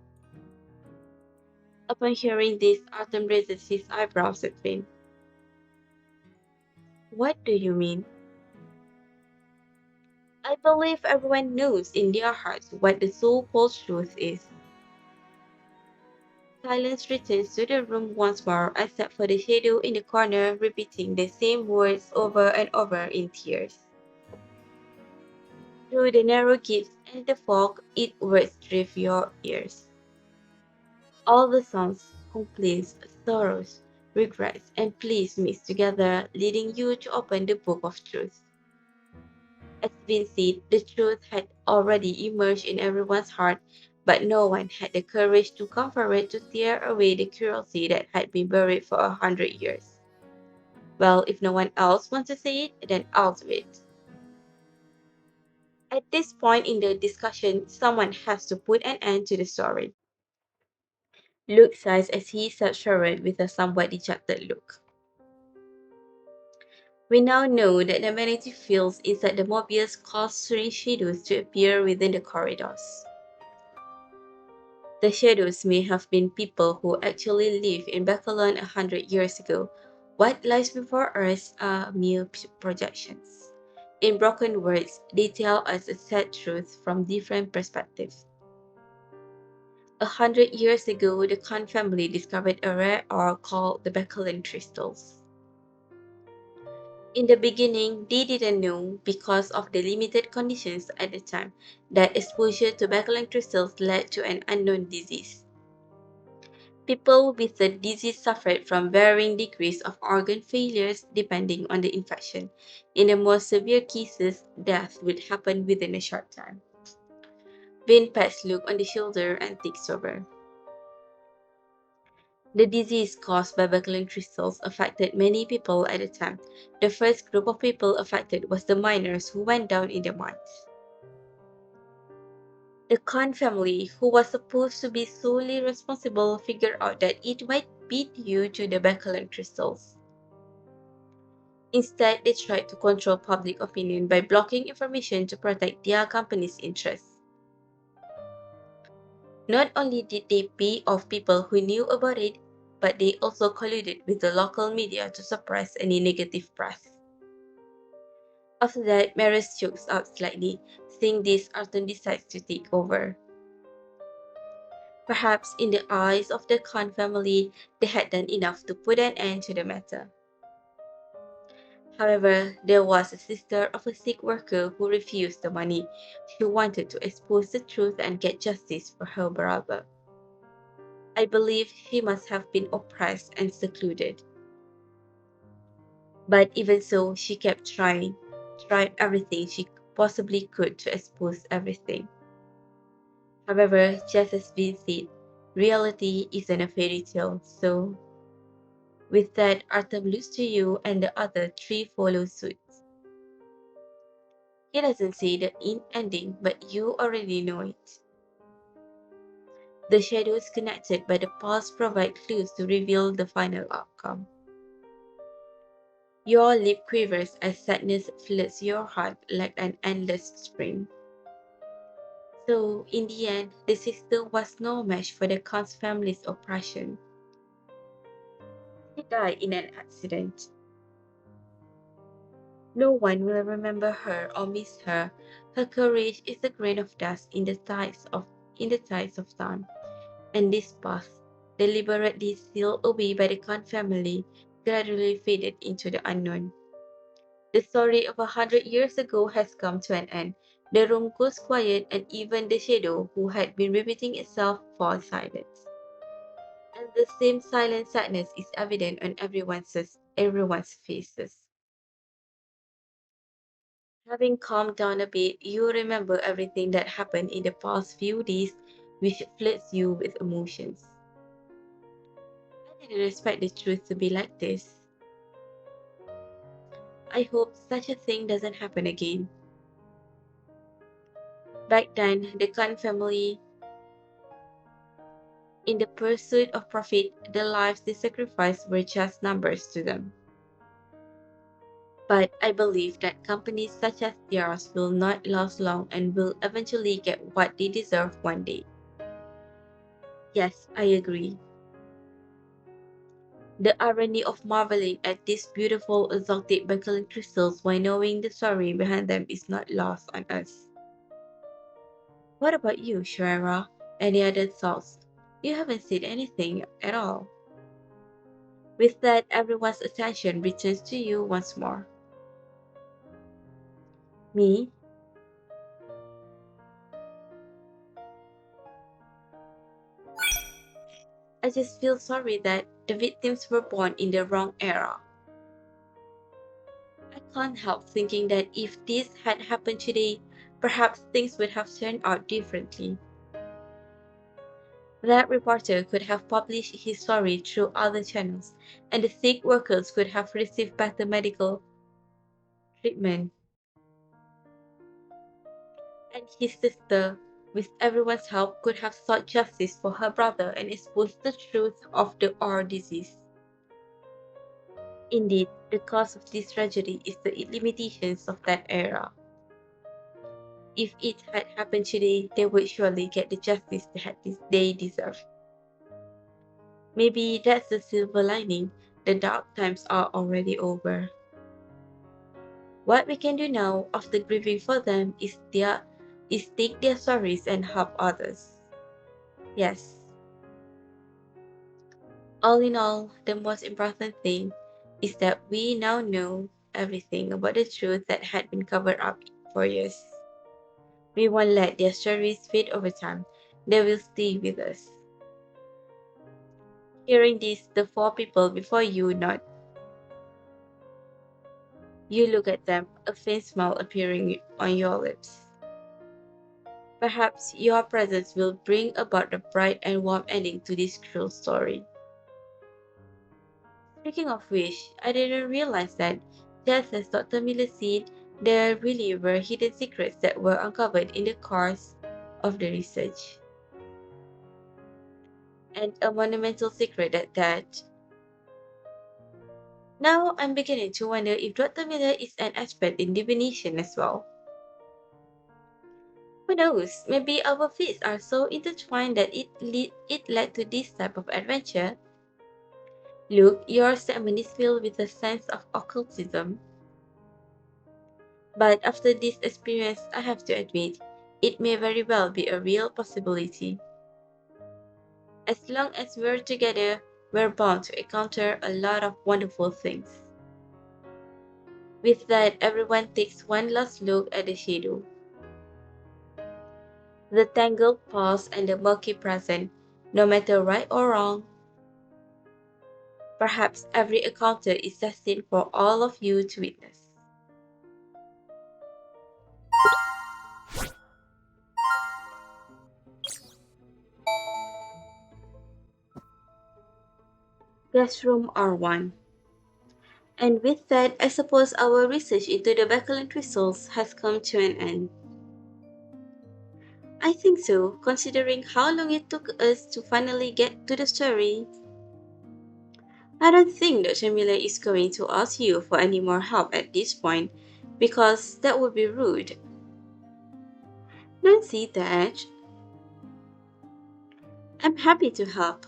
Upon hearing this, Artem raises his eyebrows at Vin. What do you mean? I believe everyone knows in their hearts what the so-called truth is. Silence returns to the room once more, except for the shadow in the corner repeating the same words over and over in tears. Through the narrow gaps and the fog, its words drift your ears. All the sounds, complaints, sorrows, regrets, and pleas mixed together, leading you to open the book of truth. As Vin said, the truth had already emerged in everyone's heart, but no one had the courage to comfort it to tear away the cruelty that had been buried for 100 years. Well, if no one else wants to say it, then I'll do it. At this point in the discussion, someone has to put an end to the story. Luke sighs as he said Sharon with a somewhat dejected look. We now know that the magnetic fields inside the Mobius cause strange shadows to appear within the corridors. The shadows may have been people who actually lived in Bakerlon 100 years ago. What lies before us are mere projections. In broken words, they tell us a sad truth from different perspectives. 100 years ago, the Khan family discovered a rare ore called the Bakerlon crystals. In the beginning, they didn't know, because of the limited conditions at the time, that exposure to Bakerlon crystals led to an unknown disease. People with the disease suffered from varying degrees of organ failures depending on the infection. In the most severe cases, death would happen within a short time. Vin pats Luke on the shoulder and takes over. The disease caused by Bakelin crystals affected many people at the time. The first group of people affected was the miners who went down in the mines. The Khan family, who was supposed to be solely responsible, figured out that it might be due to the Bakelin crystals. Instead, they tried to control public opinion by blocking information to protect their company's interests. Not only did they pay off people who knew about it, but they also colluded with the local media to suppress any negative press. After that, Maris chokes up slightly. Seeing this, Arthur decides to take over. Perhaps in the eyes of the Khan family, they had done enough to put an end to the matter. However, there was a sister of a sick worker who refused the money. She wanted to expose the truth and get justice for her brother. I believe she must have been oppressed and secluded. But even so, she kept tried everything she possibly could to expose everything. However, just as Vin said, reality isn't a fairy tale, so with that, Arthur looks to you and the other three follow suit. He doesn't say the ending, but you already know it. The shadows connected by the past provide clues to reveal the final outcome. Your lip quivers as sadness floods your heart like an endless spring. So, in the end, the sister was no match for the Khan's family's oppression. She died in an accident. No one will remember her or miss her. Her courage is a grain of dust in the tides of time. And this path, deliberately sealed away by the Khan family, gradually faded into the unknown. The story of 100 years ago has come to an end. The room goes quiet, and even the shadow, who had been repeating itself, falls silent. And the same silent sadness is evident on everyone's faces. Having calmed down a bit, you remember everything that happened in the past few days, which floods you with emotions. I didn't expect the truth to be like this. I hope such a thing doesn't happen again. Back then, the Khan family, in the pursuit of profit, the lives they sacrificed were just numbers to them. But I believe that companies such as theirs will not last long and will eventually get what they deserve one day. Yes, I agree. The irony of marveling at these beautiful exotic Bakerlon crystals while knowing the story behind them is not lost on us. What about you, Shara? Any other thoughts? You haven't said anything at all. With that, everyone's attention returns to you once more. Me? I just feel sorry that the victims were born in the wrong era. I can't help thinking that if this had happened today, perhaps things would have turned out differently. That reporter could have published his story through other channels, and the sick workers could have received better medical treatment. And his sister, with everyone's help, could have sought justice for her brother and exposed the truth of the R disease. Indeed, the cause of this tragedy is the limitations of that era. If it had happened today, they would surely get the justice they deserve. Maybe that's the silver lining. The dark times are already over. What we can do now, after grieving for them, is take their stories and help others. Yes. All in all, the most important thing is that we now know everything about the truth that had been covered up for years. We won't let their stories fade over time. They will stay with us. Hearing this, the four people before you nod. You look at them, a faint smile appearing on your lips. Perhaps your presence will bring about a bright and warm ending to this cruel story. Speaking of which, I didn't realize that, just as Dr. Miller said, there really were hidden secrets that were uncovered in the course of the research. And a monumental secret at that. Now I'm beginning to wonder if Dr. Miller is an expert in divination as well. Who knows? Maybe our fates are so intertwined that it led to this type of adventure. Look, your statement is filled with a sense of occultism. But after this experience, I have to admit, it may very well be a real possibility. As long as we're together, we're bound to encounter a lot of wonderful things. With that, everyone takes one last look at the shadow. The tangled past and the murky present, no matter right or wrong. Perhaps every encounter is destined for all of you to witness. Guest room R1. And with that, I suppose our research into the Bakerlon crystals has come to an end. I think so, considering how long it took us to finally get to the story. I don't think Dr. Miller is going to ask you for any more help at this point, because that would be rude. Don't see that. I'm happy to help.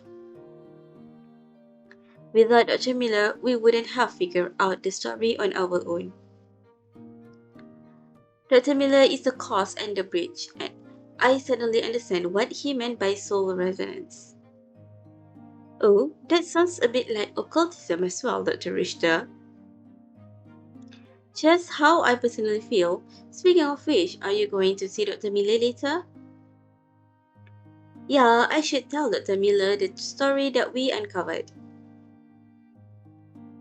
Without Dr. Miller, we wouldn't have figured out the story on our own. Dr. Miller is the cause and the bridge, and I suddenly understand what he meant by soul resonance. Oh, that sounds a bit like occultism as well, Dr. Richter. Just how I personally feel. Speaking of which, are you going to see Dr. Miller later? Yeah, I should tell Dr. Miller the story that we uncovered.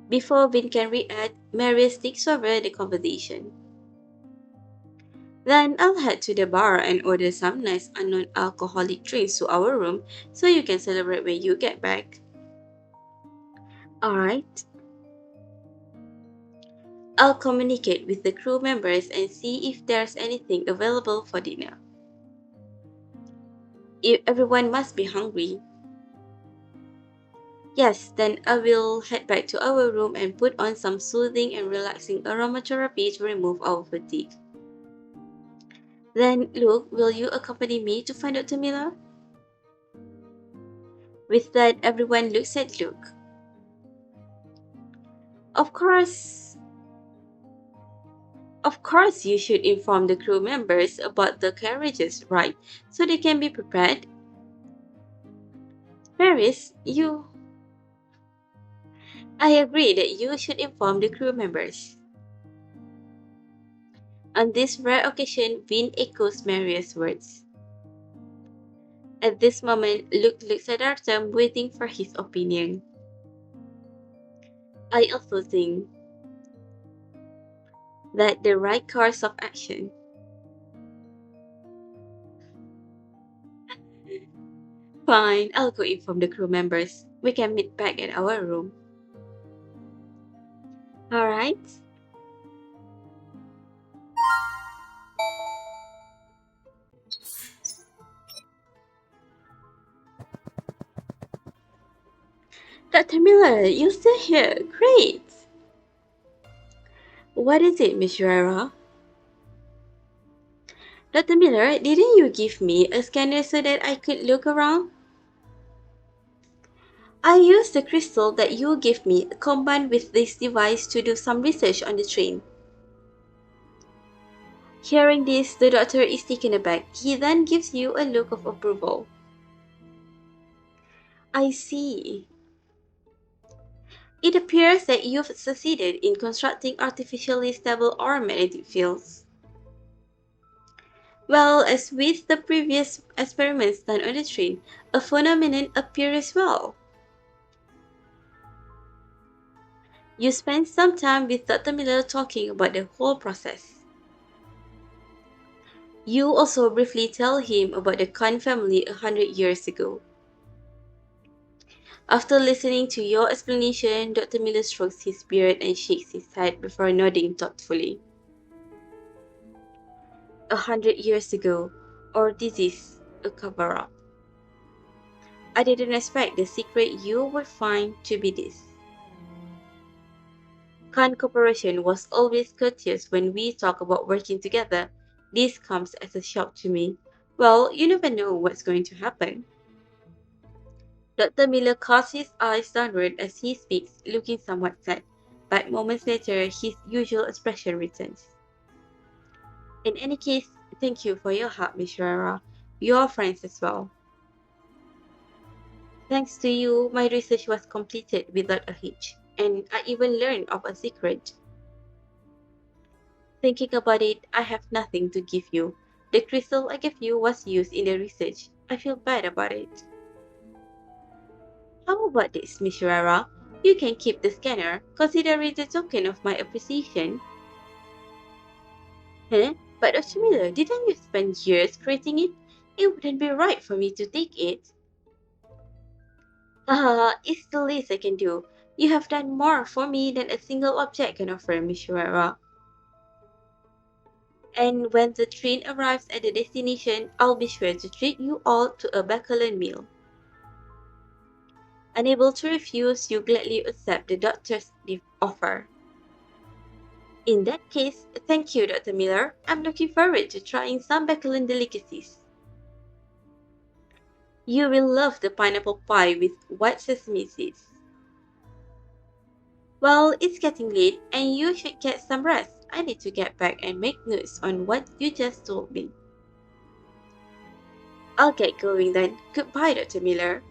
Before Vin can react, Marius takes over the conversation. Then I'll head to the bar and order some nice non-alcoholic drinks to our room so you can celebrate when you get back. Alright. I'll communicate with the crew members and see if there's anything available for dinner. Everyone must be hungry. Yes, then I will head back to our room and put on some soothing and relaxing aromatherapy to remove our fatigue. Then, Luke, will you accompany me to find Dr. Miller? With that, everyone looks at Luke. Of course, of course, you should inform the crew members about the carriages, right? So they can be prepared. Paris, I agree that you should inform the crew members. On this rare occasion, Vin echoes Maria's words. At this moment, Luke looks at Artem, waiting for his opinion. I also think that the right course of action. Fine, I'll go inform the crew members. We can meet back at our room. Alright? Dr. Miller, you're still here. Great! What is it, Miss Rara? Dr. Miller, didn't you give me a scanner so that I could look around? I used the crystal that you gave me combined with this device to do some research on the train. Hearing this, the doctor is taken aback. He then gives you a look of approval. I see. It appears that you've succeeded in constructing artificially stable or magnetic fields. Well, as with the previous experiments done on the train, a phenomenon appeared as well. You spent some time with Dr. Miller talking about the whole process. You also briefly tell him about the Khan family 100 years ago. After listening to your explanation, Dr. Miller strokes his beard and shakes his head before nodding thoughtfully. 100 years ago, or this is a cover-up. I didn't expect the secret you would find to be this. Khan Corporation was always courteous when we talk about working together. This comes as a shock to me. Well, you never know what's going to happen. Dr. Miller casts his eyes downward as he speaks, looking somewhat sad, but moments later his usual expression returns. In any case, thank you for your help, Miss Rara. You're friends as well. Thanks to you, my research was completed without a hitch, and I even learned of a secret. Thinking about it, I have nothing to give you. The crystal I gave you was used in the research. I feel bad about it. How about this, Miss Rara? You can keep the scanner, consider it a token of my appreciation. Huh? But Dr. Miller, didn't you spend years creating it? It wouldn't be right for me to take it. It's the least I can do. You have done more for me than a single object can offer, Miss Shimura. And when the train arrives at the destination, I'll be sure to treat you all to a Bakerlon meal. Unable to refuse, you gladly accept the doctor's offer. In that case, thank you, Dr. Miller. I'm looking forward to trying some Bakerlon delicacies. You will love the pineapple pie with white sesame seeds. Well, it's getting late and you should get some rest. I need to get back and make notes on what you just told me. I'll get going then. Goodbye, Dr. Miller.